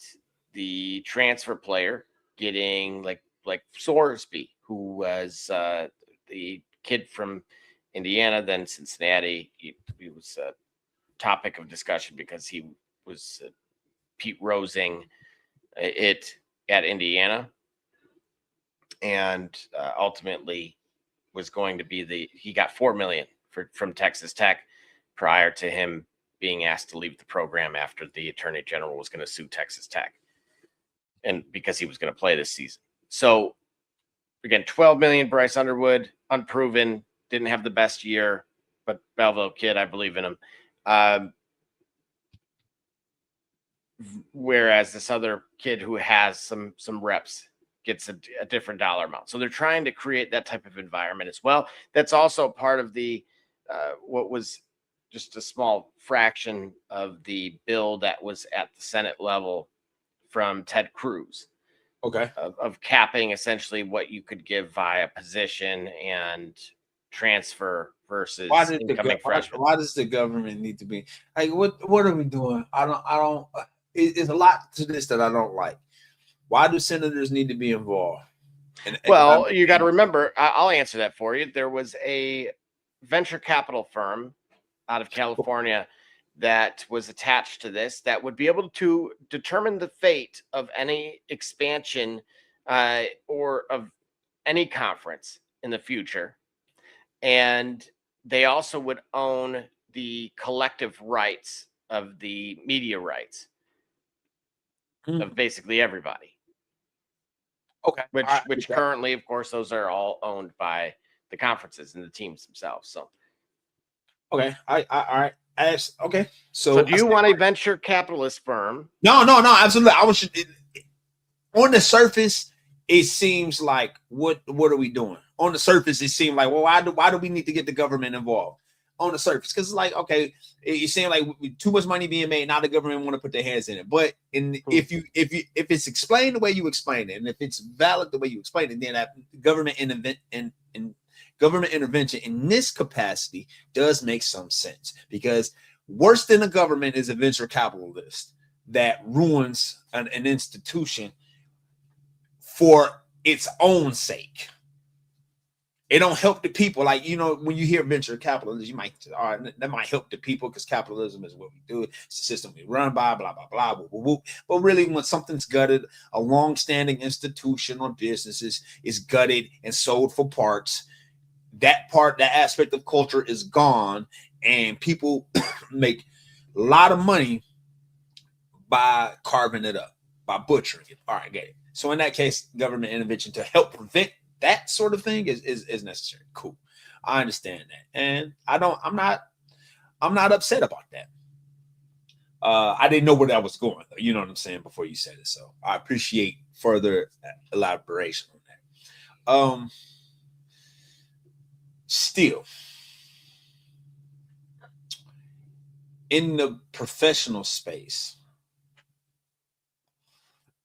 the transfer player getting like Sorsby, who was the kid from Indiana, then Cincinnati. He was a topic of discussion because he was Pete Rosing it at Indiana, and ultimately was going to be he got $4 million from Texas Tech prior to him being asked to leave the program after the Attorney General was going to sue Texas Tech. and because he was going to play this season. So again, 12 million. Bryce Underwood, unproven, didn't have the best year, but Belleville kid, I believe in him. Whereas this other kid who has some reps gets a different dollar amount. So they're trying to create that type of environment as well. That's also part of the what was just a small fraction of the bill that was at the Senate level from Ted Cruz. Okay. Of capping essentially what you could give via position and transfer versus incoming freshmen. Why does the government need to be like? What are we doing? I don't. It's a lot to this that I don't like. Why do senators need to be involved? Well, you got to remember. I'll answer that for you. There was a venture capital firm out of California that was attached to this that would be able to determine the fate of any expansion or of any conference in the future. And they also would own the collective rights of the media rights of basically everybody. Okay. Which currently, of course, those are all owned by the conferences and the teams themselves. So okay. All right. Okay. So do you want a venture capitalist firm? No, absolutely. On the surface, it seems like what are we doing? On the surface, it seemed like, well, why do we need to get the government involved? On the surface, because it's like, okay, it seems like too much money being made. Now the government want to put their hands in it. But if it's explained the way you explain it, and if it's valid the way you explain it, then that government intervention in this capacity does make some sense. Because worse than a government is a venture capitalist that ruins an institution for its own sake. It don't help the people. Like, when you hear venture capitalists, you might say, all right, that might help the people because capitalism is what we do. It's the system we run by, blah, blah, blah, whoop, whoop, whoop. But really, when something's gutted, a long-standing institution or businesses is gutted and sold for parts, that aspect of culture is gone, and people make a lot of money by carving it up, by butchering it. All right, get it. So in that case, government intervention to help prevent that sort of thing is necessary. Cool. I understand that. And I'm not upset about that. I didn't know where that was going, though. You know what I'm saying, before you said it. So I appreciate further elaboration on that. Still, in the professional space,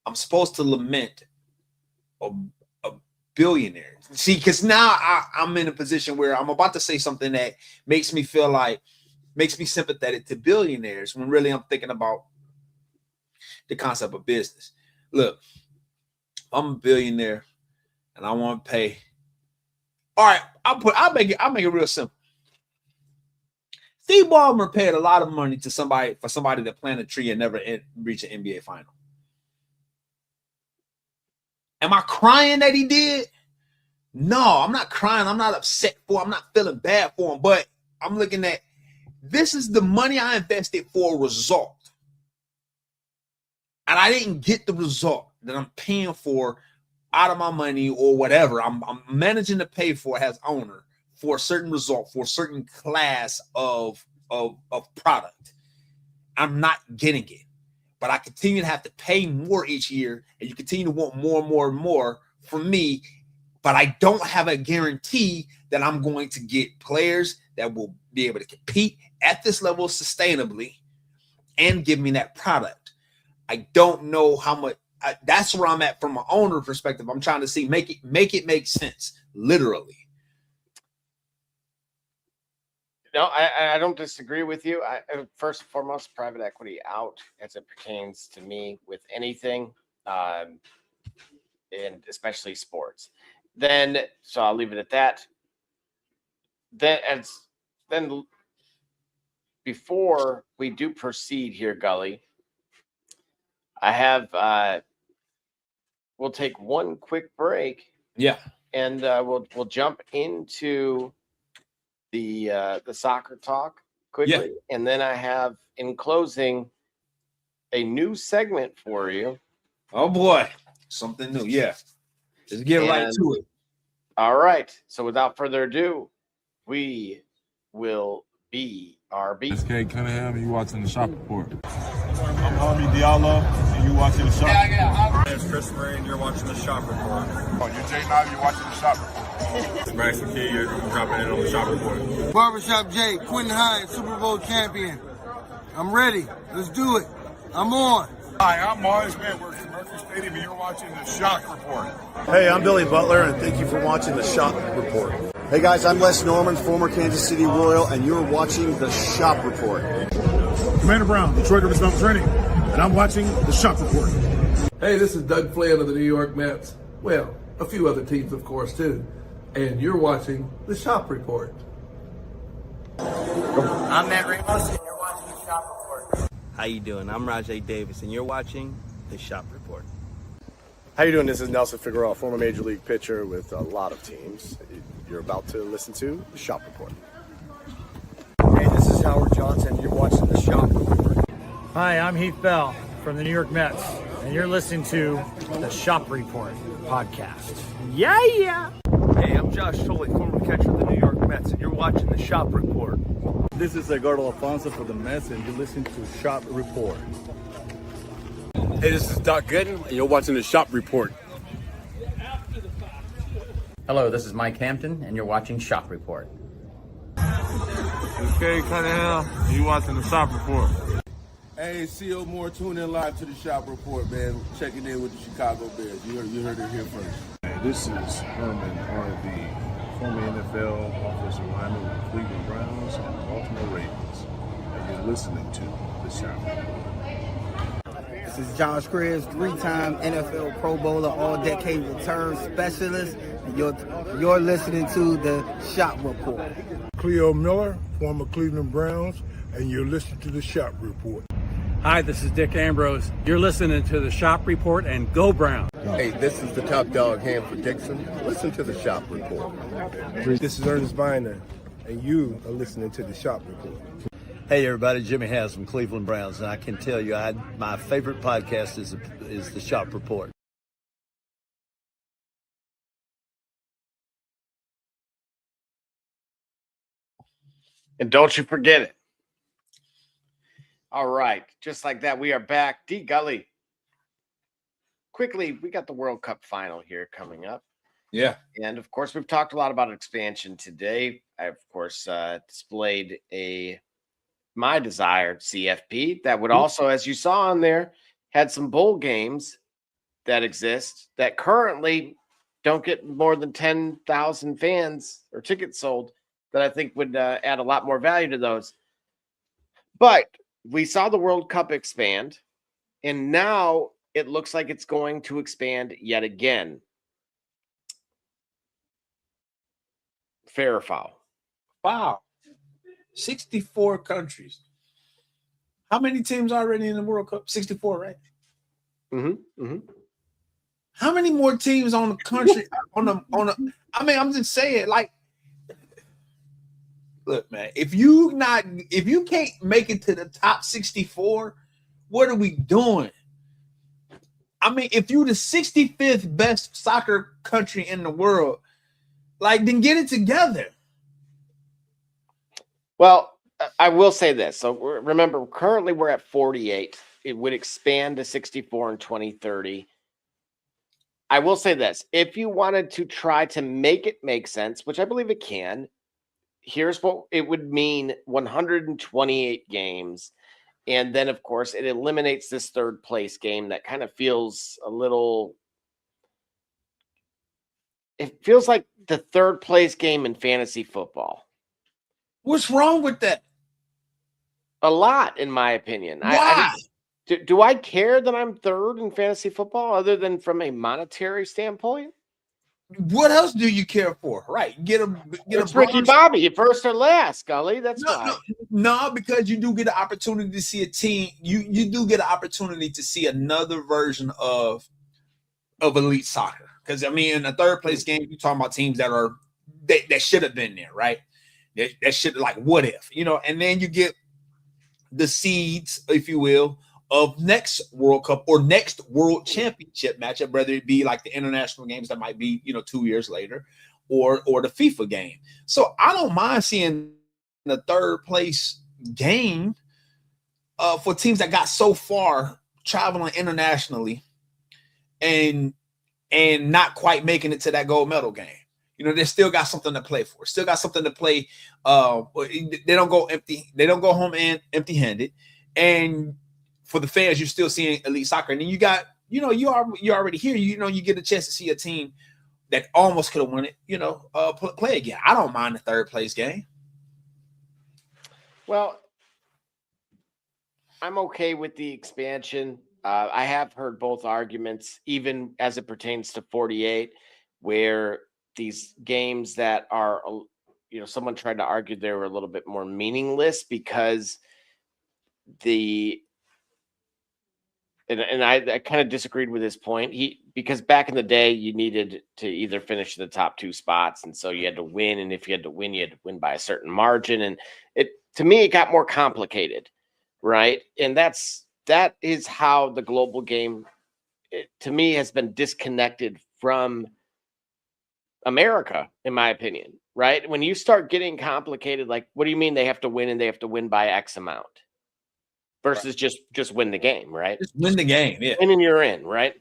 I'm supposed to lament a billionaire. See, because now I'm in a position where I'm about to say something that makes me sympathetic to billionaires, when really I'm thinking about the concept of business. Look, I'm a billionaire and I want to pay. All right, I'll make it real simple. Steve Ballmer paid a lot of money to somebody to plant a tree and never reach an NBA final. Am I crying that he did? No, I'm not crying. I'm not upset for him. I'm not feeling bad for him. But I'm looking at, this is the money I invested for a result. And I didn't get the result that I'm paying for out of my money or whatever. I'm managing to pay for as owner for a certain result, for a certain class of product. I'm not getting it. But I continue to have to pay more each year, and you continue to want more and more and more from me, but I don't have a guarantee that I'm going to get players that will be able to compete at this level sustainably and give me that product. I don't know how much. That's where I'm at from my owner perspective. I'm trying to see, make it make sense, literally. No, I don't disagree with you. First and foremost, private equity out as it pertains to me with anything, and especially sports. So I'll leave it at that. Then before we do proceed here, Gully, I have we'll take one quick break. Yeah, and we'll jump into the soccer talk quickly, and then I have, in closing, a new segment for you Oh boy, something new. Yeah, let's get right to it. All right. So without further ado, we will be RB. It's K Cunningham, and you watching the Shop Report. I'm Harvey Diallo, and you watching the Shop Report. My name's Chris Murray, and you're watching the Shop Report. Oh, you're Jay Knight, you're watching the Shop Report. Max McKee, you're dropping in on the Shop Report. Barbershop Jay, Quentin Hines, Super Bowl champion. I'm ready. Let's do it. I'm on. Hi, I'm Mars Edwards from Murphy Stadium, and you're watching the Shock Report. Hey, I'm Billy Butler, and thank you for watching the Shop Report. Hey guys, I'm Les Norman, former Kansas City Royal, and you're watching the Shop Report. Commander Brown, Detroit Rivers Mountain Training, and I'm watching the Shop Report. Hey, this is Doug Flynn of the New York Mets. Well, a few other teams, of course, too. And you're watching the Shop Report. I'm Matt Ramos, and you're watching the Shop Report. How you doing? I'm Rajay Davis, and you're watching the Shop Report. How you doing? This is Nelson Figueroa, former Major League pitcher with a lot of teams. You're about to listen to the Shop Report. Hey, this is Howard Johnson. You're watching the Shop Report. Hi, I'm Heath Bell from the New York Mets, and you're listening to the Shop Report podcast. Yeah! Hey, I'm Josh Tolley, former catcher of the New York Mets, and you're watching the Shop Report. This is Edgardo Alfonso for the Mets, and you're listening to Shop Report. Hey, this is Doc Gooden, and you're watching the Shop Report. Hello, this is Mike Hampton, and you're watching Shop Report. It's K Cunningham, and you're watching the Shop Report. Hey, C.O. Moore, tune in live to the Shop Report, man. Checking in with the Chicago Bears. You heard it here first. Hey, this is Herman Harvey, former NFL offensive lineman with the Cleveland Browns and the Baltimore Ravens. And you're listening to the Shop Report. This is Josh Cribbs, three-time NFL Pro Bowler, all-decade return specialist. And you're listening to the Shop Report. Cleo Miller, former Cleveland Browns, and you're listening to the Shop Report. Hi, this is Dick Ambrose. You're listening to the Shop Report, and go Brown. Hey, this is the top dog, Hanford Dixon. Listen to the Shop Report. This is Ernest Viner, and you are listening to the Shop Report. Hey everybody, Jimmy Has from Cleveland Browns, and I can tell you my favorite podcast is the Shop Report. And don't you forget it. All right, just like that, we are back. D Gully. Quickly, we got the World Cup final here coming up. Yeah. And of course, we've talked a lot about expansion today. I, of course, displayed my desired CFP that would also, as you saw on there, had some bowl games that exist that currently don't get more than 10,000 fans or tickets sold that I think would add a lot more value to those. But we saw the World Cup expand, and now it looks like it's going to expand yet again. Fair or foul? Wow. 64 countries. How many teams already in the World Cup? 64, right? How many more teams on the country I mean, I'm just saying, like, look, man, if you can't make it to the top 64, what are we doing? I mean, if you're the 65th best soccer country in the world, like, then get it together. Well, I will say this. So remember, currently we're at 48. It would expand to 64 in 2030. I will say this. If you wanted to try to make it make sense, which I believe it can, here's what it would mean: 128 games. And then, of course, it eliminates this third place game that kind of feels a little... It feels like the third place game in fantasy football. What's wrong with that? A lot, in my opinion. Why? Do I care that I'm third in fantasy football other than from a monetary standpoint? What else do you care for? Right. Get a Ricky Bobby, first or last, Gully. That's no, because you do get an opportunity to see a team. You do get an opportunity to see another version of elite soccer. Because I mean, in the third place game, you're talking about teams that should have been there, right? That should, like, what if, and then you get the seeds, if you will, of next World Cup or next World Championship matchup, whether it be like the international games that might be 2 years later, or the FIFA game. So I don't mind seeing the third place game for teams that got so far traveling internationally and not quite making it to that gold medal game. They still got something to play for. Still got something to play. They don't go empty. They don't go home and empty-handed. And for the fans, you're still seeing elite soccer. And then you got, you already here. You get a chance to see a team that almost could have won it. Play again. I don't mind the third place game. Well, I'm okay with the expansion. I have heard both arguments, even as it pertains to 48, where these games that are, someone tried to argue they were a little bit more meaningless because and I kind of disagreed with his point. Because back in the day, you needed to either finish in the top 2 spots, and so you had to win. And if you had to win by a certain margin. And to me, it got more complicated, right? And that is how the global game, to me, has been disconnected from America, in my opinion, right? When you start getting complicated, like, what do you mean they have to win and they have to win by X amount versus just win the game, right? Just win the game, yeah. And then you're in, right?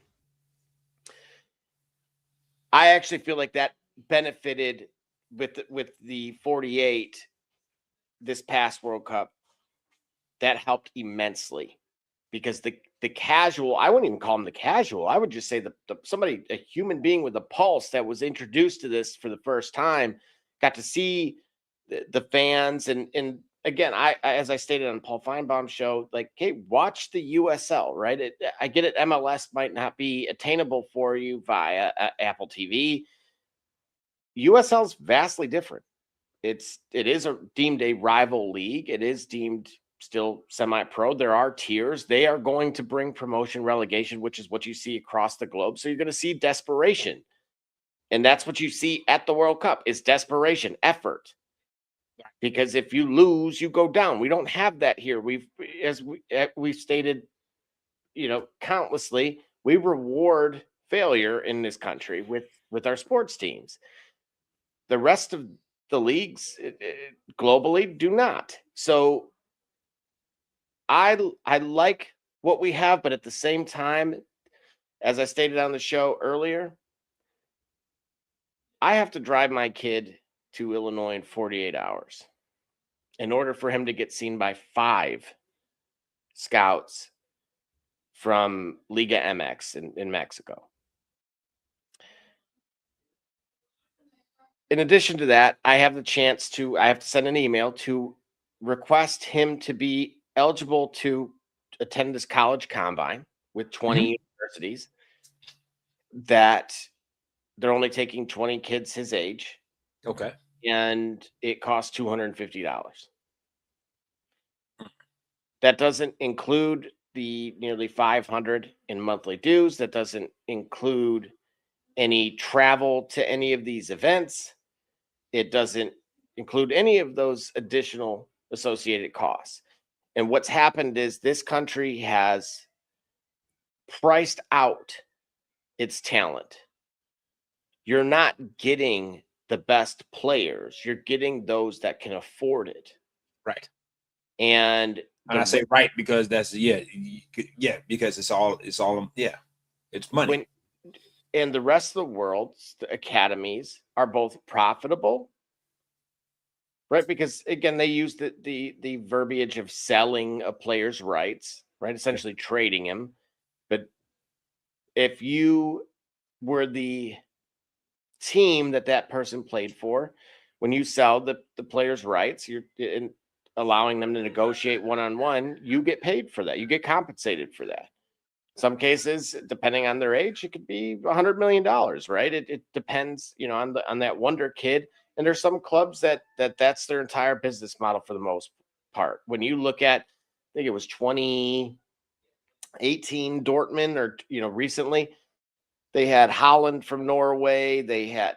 I actually feel like that benefited with the 48 this past World Cup. That helped immensely because the casual, I wouldn't even call him the casual. I would just say a human being with a pulse that was introduced to this for the first time, got to see the fans. And again, I as I stated on Paul Feinbaum's show, like, hey, watch the USL, right? I get it. MLS might not be attainable for you via Apple TV. USL is vastly different. It is deemed a rival league. It is deemed still semi-pro. There are tiers. They are going to bring promotion, relegation, which is what you see across the globe. So you're going to see desperation. And that's what you see at the World Cup is desperation, effort. Because if you lose, you go down. We don't have that here. We've stated, countlessly, we reward failure in this country with our sports teams. The rest of the leagues globally do not. So I like what we have, but at the same time, as I stated on the show earlier, I have to drive my kid to Illinois in 48 hours in order for him to get seen by 5 scouts from Liga MX in Mexico. In addition to that, I have to send an email to request him to be eligible to attend this college combine with 20 universities, that they're only taking 20 kids his age. Okay. And it costs $250. That doesn't include the nearly $500 in monthly dues. That doesn't include any travel to any of these events. It doesn't include any of those additional associated costs. And what's happened is this country has priced out its talent. You're not getting the best players. You're getting those that can afford it. Right. And I say right because that's because it's all it's money. And the rest of the world's the academies are both profitable, right? Because again, they use the verbiage of selling a player's rights, right? Essentially trading him. But if you were the team that person played for, when you sell the player's rights, you're allowing them to negotiate one-on-one, you get paid for that. You get compensated for that. Some cases, depending on their age, it could be $100 million, right? It depends, on that wonder kid. And there's some clubs that's their entire business model for the most part. When you look at, I think it was 2018 Dortmund, or recently, they had Holland from Norway. They had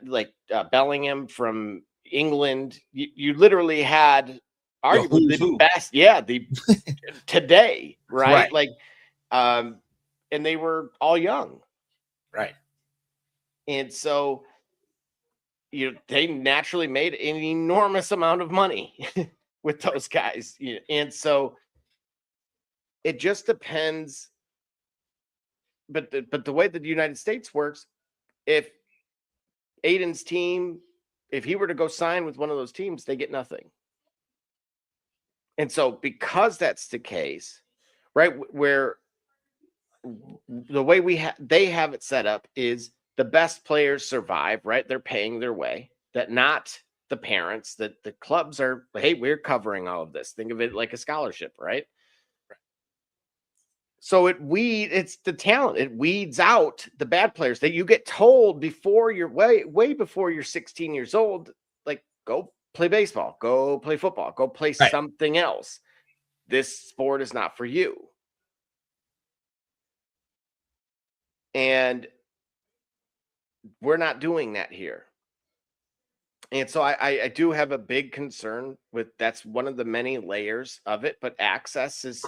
Bellingham from England. You literally had arguably the best, today, right? Like and they were all young. Right. And so they naturally made an enormous amount of money with those guys. And so it just depends. But the way that the United States works, if Aiden's team, if he were to go sign with one of those teams, they get nothing. And so because that's the case, right, where the way they have it set up is the best players survive, right? They're paying their way, that not the parents, that the clubs are, hey, we're covering all of this. Think of it like a scholarship, right? So it's the talent. It weeds out the bad players that you get told before you're way before you're 16 years old, like, go play baseball, go play football, go play something else. This sport is not for you. And we're not doing that here. And so I do have a big concern with that's one of the many layers of it, but access is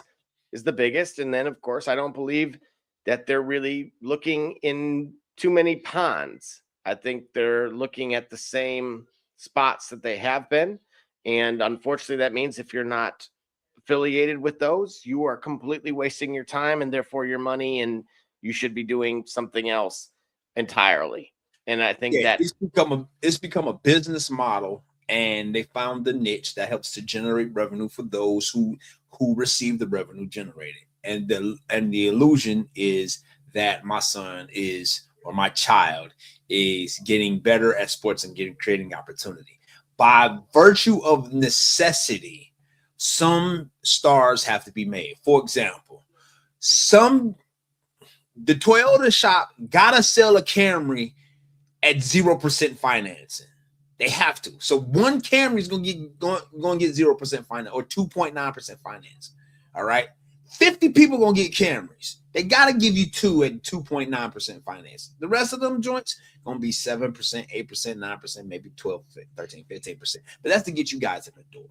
the biggest. And then, of course, I don't believe that they're really looking in too many ponds. I think they're looking at the same spots that they have been. And unfortunately, that means if you're not affiliated with those, you are completely wasting your time and therefore your money, and you should be doing something else entirely. And I think that it's become a business model, and they found the niche that helps to generate revenue for those who receive the revenue generated. And the illusion is that my son is, or my child is, getting better at sports and creating opportunity. By virtue of necessity, some stars have to be made. For example, the Toyota shop gotta sell a Camry at 0% financing. They have to. So one Camry is going to get 0% finance, or 2.9% finance. All right. 50 people going to get Camrys. They got to give you 2 at 2.9% finance. The rest of them joints going to be 7%, 8%, 9%, maybe 12, 13, 15%. But that's to get you guys in the door.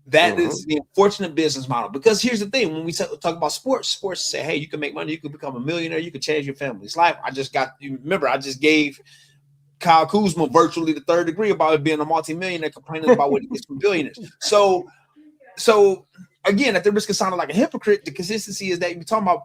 That is the unfortunate business model. Because here's the thing: when we talk about sports say, hey, you can make money, you can become a millionaire, you can change your family's life. I just gave Kyle Kuzma virtually the third degree about it being a multimillionaire, complaining about what he gets from billionaires. So again, at the risk of sounding like a hypocrite, the consistency is that you're talking about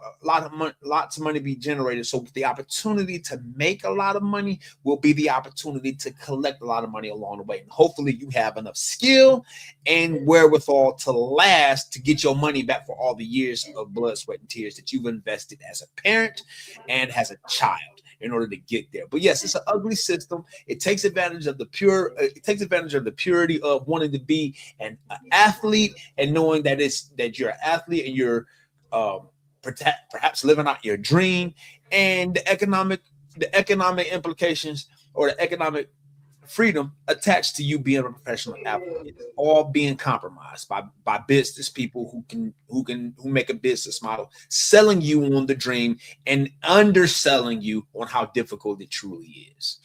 lots of money be generated. So the opportunity to make a lot of money will be the opportunity to collect a lot of money along the way. And hopefully you have enough skill and wherewithal to last to get your money back for all the years of blood, sweat, and tears that you've invested as a parent and as a child in order to get there. But yes, it's an ugly system. It takes advantage of the purity of wanting to be an athlete, and knowing that you're an athlete and you're perhaps living out your dream, and the economic implications or the economic freedom attached to you being a professional athlete, all being compromised by business people who make a business model, selling you on the dream and underselling you on how difficult it truly is.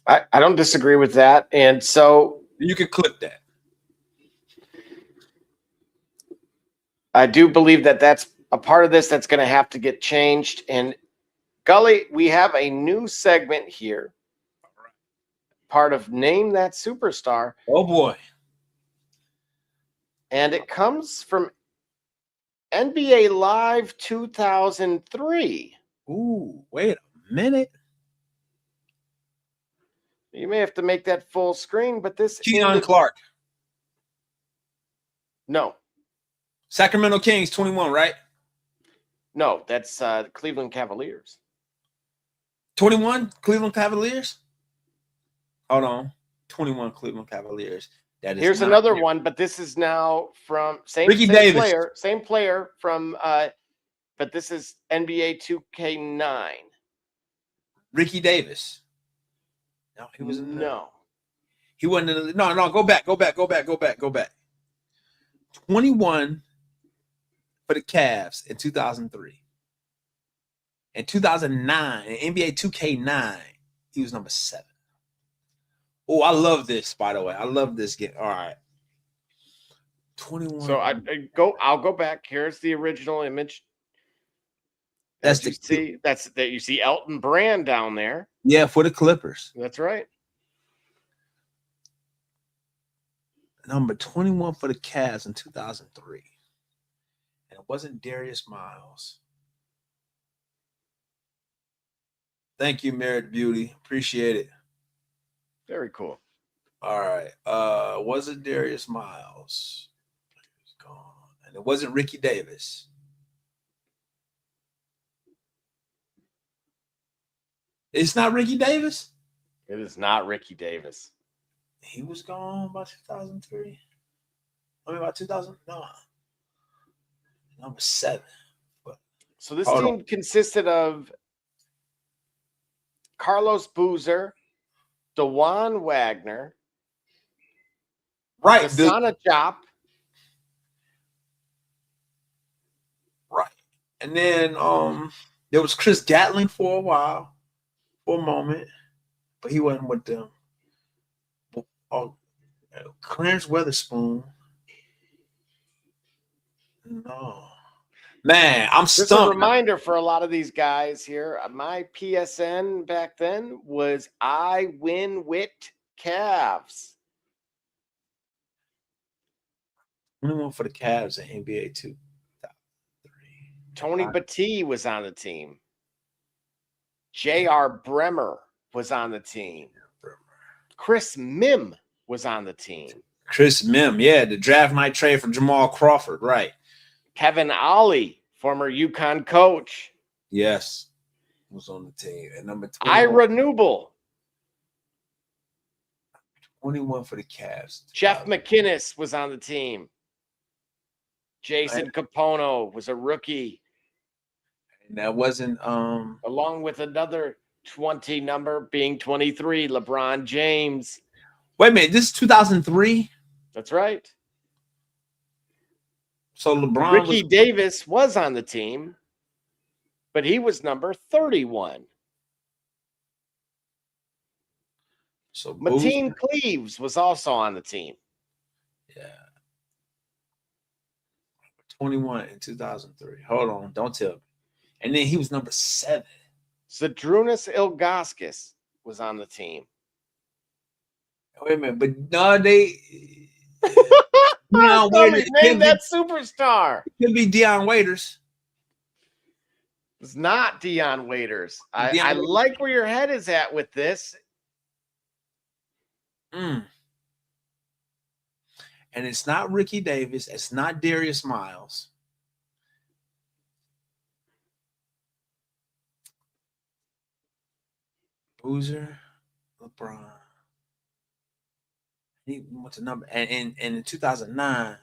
I don't disagree with that. And so you can clip that. I do believe that that's a part of this that's going to have to get changed. And Gully, we have a new segment here, part of Name That Superstar. Oh boy. And it comes from NBA Live 2003. Ooh, wait a minute. You may have to make that full screen, but this Keon Clark. No. Sacramento Kings 21, right? No, that's Cleveland Cavaliers. 21 Cleveland Cavaliers? Hold on. 21 Cleveland Cavaliers. That is Here's another one, but this is now from same player from but this is NBA 2K9. Ricky Davis. No, he was no. He wasn't. No. Go back. 21 for the Cavs in 2003. In 2009, in NBA 2K9, he was number 7. Oh, I love this, by the way. I love this game. All right. 21. So I'll go back. Here's the original image. That's As you see, you see Elton Brand down there. Yeah, for the Clippers. That's right. Number 21 for the Cavs in 2003. And it wasn't Darius Miles. Thank you, Merit Beauty. Appreciate it. Very cool. All right. Was it Darius Miles? He's gone. And it wasn't Ricky Davis. It's not Ricky Davis? It is not Ricky Davis. He was gone by 2003. I mean, by 2009. Number 7. So this team consisted of Carlos Boozer, DeJuan Wagner, right, Hasana Diop. Right. And then there was Chris Gatling for a while. For a moment, but he wasn't with them. Clarence Weatherspoon. No. Man, I'm stumped. Just a reminder for a lot of these guys here. My PSN back then was I win wit Cavs. 21 for the Cavs in NBA 2. Tony Battie was on the team. J.R. Bremer was on the team. Chris Mim was on the team. Chris Mim, yeah, the draft night trade for Jamal Crawford, right. Kevin Ollie, former UConn coach. Yes, was on the team. And number 21. Ira Newble. 21 for the Cavs. Jeff McInnes was on the team. Jason Capono was a rookie. And that wasn't along with another 20 number being 23, LeBron James. Wait a minute, this is 2003? That's right. So LeBron Ricky Davis was on the team, but he was number 31. So Mateen Cleaves was also on the team. Yeah. 21 in 2003. Hold on, don't tell me. And then he was number 7. Zydrunas Ilgauskas was on the team. Wait a minute, but no, they name that superstar. It could be Deion Waiters. It's not Deion Waiters. I like where your head is at with this. And it's not Ricky Davis. It's not Darius Miles. Boozer, LeBron. He went to number and in 2009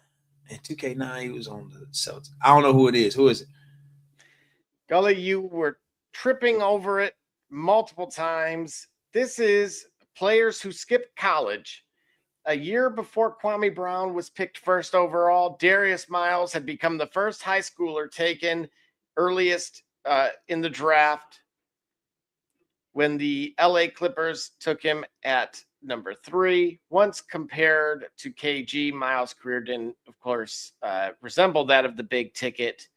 and 2K9 he was on the Celtics. I don't know who it is. Who is it? Gully, you were tripping over it multiple times. This is players who skipped college. A year before Kwame Brown was picked first overall, Darius Miles had become the first high schooler taken earliest in the draft when the LA Clippers took him at number 3. Once compared to KG, Miles' career didn't, of course, resemble that of the big ticket,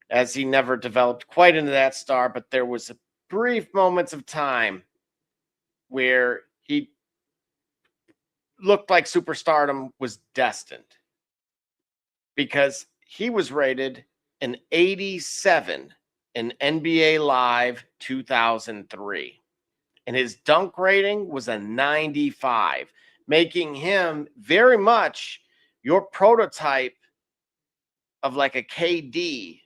as he never developed quite into that star, but there was a brief moments of time where he looked like superstardom was destined because he was rated an 87 in NBA Live 2003. And his dunk rating was a 95, making him very much your prototype of like a KD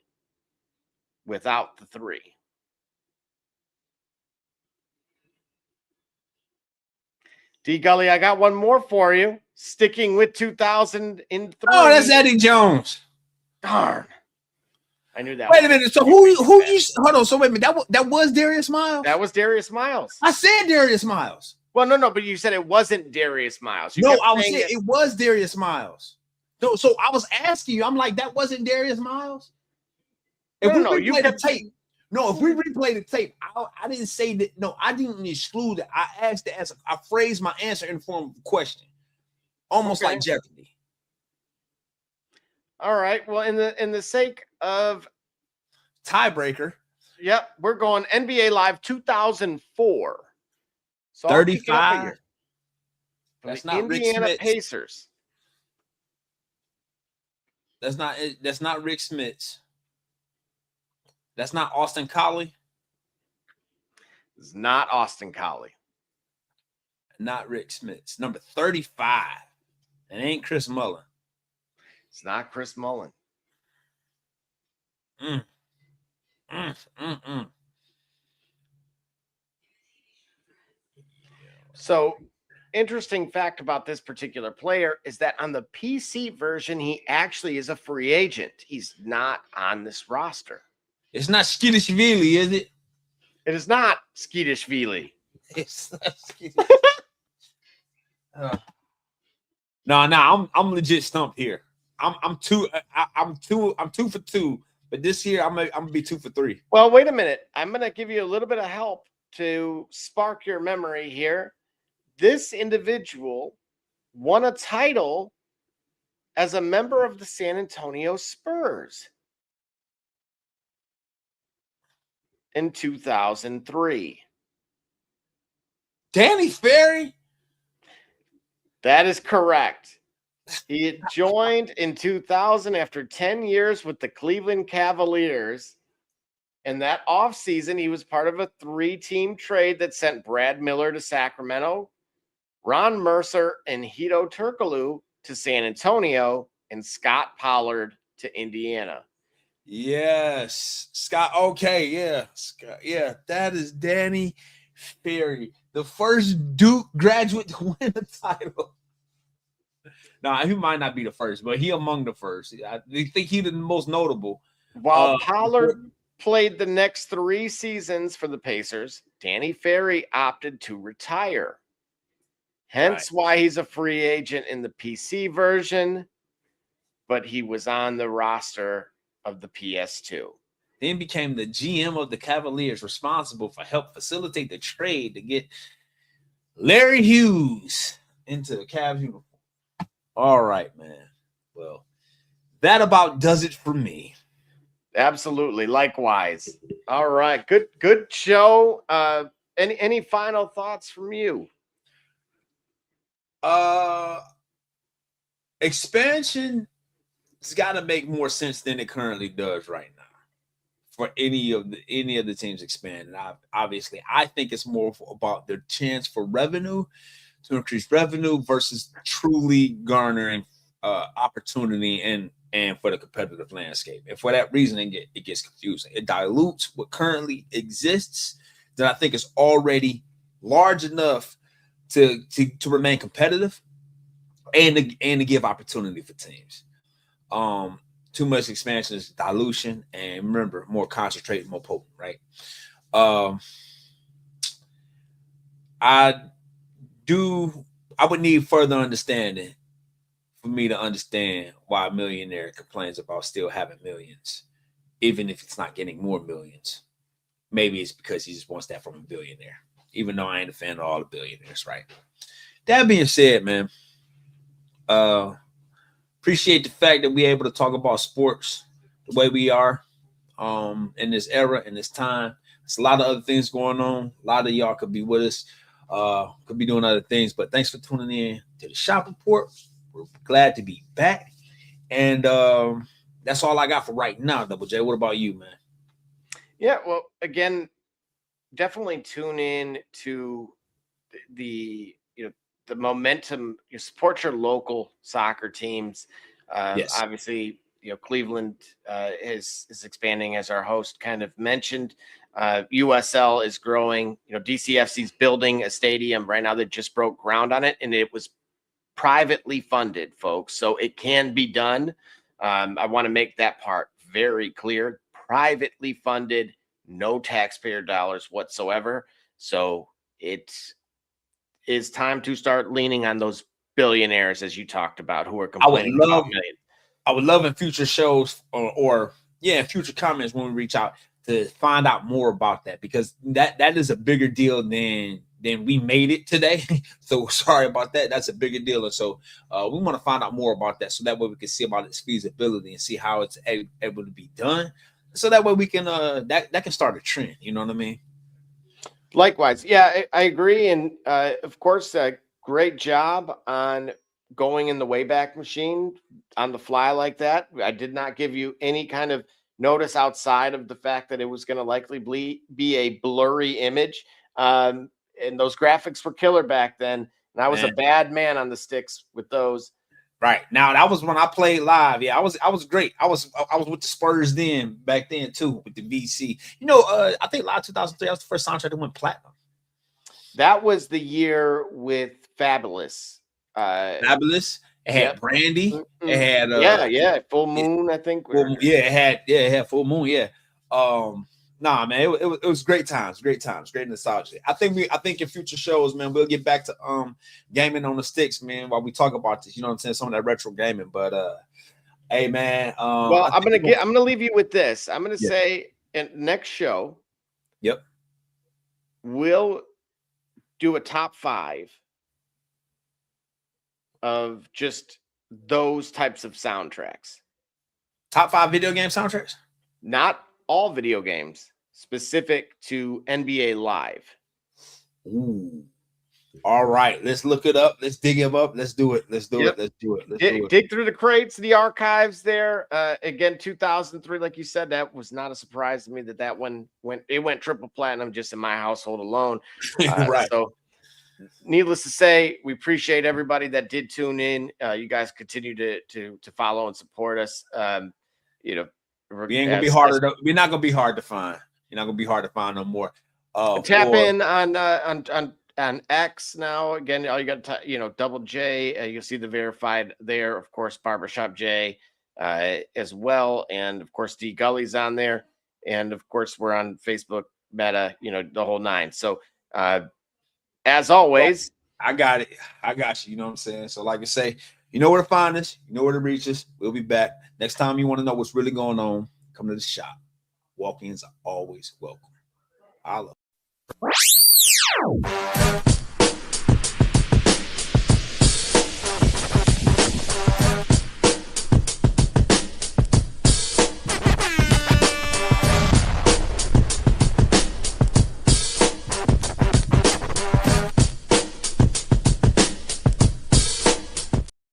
without the 3. D Gully, I got one more for you. Sticking with 2003. Oh, that's Eddie Jones. Darn. I knew that. Wait a minute. So who you hold on? So wait a minute. That was Darius Miles? That was Darius Miles. I said Darius Miles. Well, no, but you said it wasn't Darius Miles. No, I was saying it was Darius Miles. No, so I was asking you. I'm like, that wasn't Darius Miles. If we replay the tape, if we replay the tape, I didn't say that. No, I didn't exclude it. I asked the answer. I phrased my answer in the form of a question, almost like Jeopardy. All right. Well, in the sake of tiebreaker, yep, we're going NBA Live 2004. So 35. That's That's the not Rick Indiana Smits. Pacers. That's not Rick Smits. That's not Austin Collie. It's not Austin Collie. Not Rick Smits. Number 35. It ain't Chris Mullin. It's not Chris Mullin. So, interesting fact about this particular player is that on the PC version, he actually is a free agent. He's not on this roster. It's not Skidishvili, is it? It is not Skidishvili. It's not Skidishvili. No, I'm legit stumped here. I'm two for two, but this year I'm gonna be 2 for 3. Well, wait a minute. I'm gonna give you a little bit of help to spark your memory here. This individual won a title as a member of the San Antonio Spurs in 2003. Danny Ferry? That is correct. He had joined in 2000 after 10 years with the Cleveland Cavaliers. And that offseason, he was part of a 3-team trade that sent Brad Miller to Sacramento, Ron Mercer and Hito Turkoglu to San Antonio, and Scott Pollard to Indiana. Yes. Scott. Okay. Yeah. Scott. Yeah. That is Danny Ferry, the first Duke graduate to win a title. Now, he might not be the first, but he among the first. I think he's the most notable. While Pollard played the next 3 seasons for the Pacers, Danny Ferry opted to retire. Hence why he's a free agent in the PC version, but he was on the roster of the PS2. Then became the GM of the Cavaliers, responsible for help facilitate the trade to get Larry Hughes into the Cavs uniform. All right, man. Well, that about does it for me. Absolutely. Likewise. All right. Good show. Any final thoughts from you? Expansion has got to make more sense than it currently does right now for any of the teams expanding. Obviously, I think it's more about their chance for revenue, to increase revenue versus truly garnering opportunity and for the competitive landscape. And for that reason, it gets confusing. It dilutes what currently exists that I think is already large enough to remain competitive and to give opportunity for teams. Too much expansion is dilution, and remember, more concentrated, more potent, right? I would need further understanding for me to understand why a millionaire complains about still having millions, even if it's not getting more millions. Maybe it's because he just wants that from a billionaire, even though I ain't a fan of all the billionaires, right? That being said, man, appreciate the fact that we're able to talk about sports the way we are in this era, in this time. There's a lot of other things going on. A lot of y'all could be with us, could be doing other things, but thanks for tuning in to the Shop Report. We're glad to be back. And that's all I got for right now, Double J. What about you, man? Yeah, well, again, definitely tune in to the momentum. You support your local soccer teams. Yes. Obviously, Cleveland is expanding, as our host kind of mentioned. USL is growing. DCFC's building a stadium right now that just broke ground on it, and it was privately funded, folks. So it can be done. I want to make that part very clear. Privately funded, no taxpayer dollars whatsoever. So it is time to start leaning on those billionaires, as you talked about, who are complaining about millions. I would love in future shows or future comments when we reach out to find out more about that, because that is a bigger deal than then we made it today. So sorry about that. That's a bigger deal. And so we want to find out more about that, so that way we can see about its feasibility and see how it's able to be done. So that way we can that can start a trend. You know what I mean? Likewise. Yeah, I agree. And of course, great job on going in the Wayback Machine on the fly like that. I did not give you any kind of notice outside of the fact that it was going to likely be a blurry image. And those graphics were killer back then. And I was a bad man on the sticks with those. Right. Now that was when I played live. Yeah, I was great. I was with the Spurs back then too, with the VC. You know, I think live 2003, that was the first soundtrack that went platinum. That was the year with Fabulous. Fabulous. It had Brandy. It had Full Moon, I think. It had Full Moon. Yeah. Nah, man, it was great times, great nostalgia. I think in future shows, man, we'll get back to gaming on the sticks, man, while we talk about this. You know what I'm saying? Some of that retro gaming. But hey, man. Well, I'm gonna leave you with this. I'm gonna say in next show. Yep. We'll do a top 5 of just those types of soundtracks. Top 5 video game soundtracks? Not all video games, specific to NBA Live. Ooh. All right, let's look it up. Let's dig him up. Let's do it. Dig through the crates, the archives there. Again, 2003, like you said, that was not a surprise to me that one went triple platinum just in my household alone. Right. So, needless to say, we appreciate everybody that did tune in. You guys continue to follow and support us. You know, we ain't gonna be harder. We're not gonna be hard to find. You're not gonna be hard to find no more. Tap in on X now. Again, all you got to Double J. You'll see the verified there. Of course, Barbershop J as well, and of course D Gully's on there, and of course we're on Facebook, Meta. The whole 9. So as always, I got it. I got you. You know what I'm saying? So like I say, you know where to find us. You know where to reach us. We'll be back. Next time you want to know what's really going on, come to the shop. Walk-ins are always welcome. I love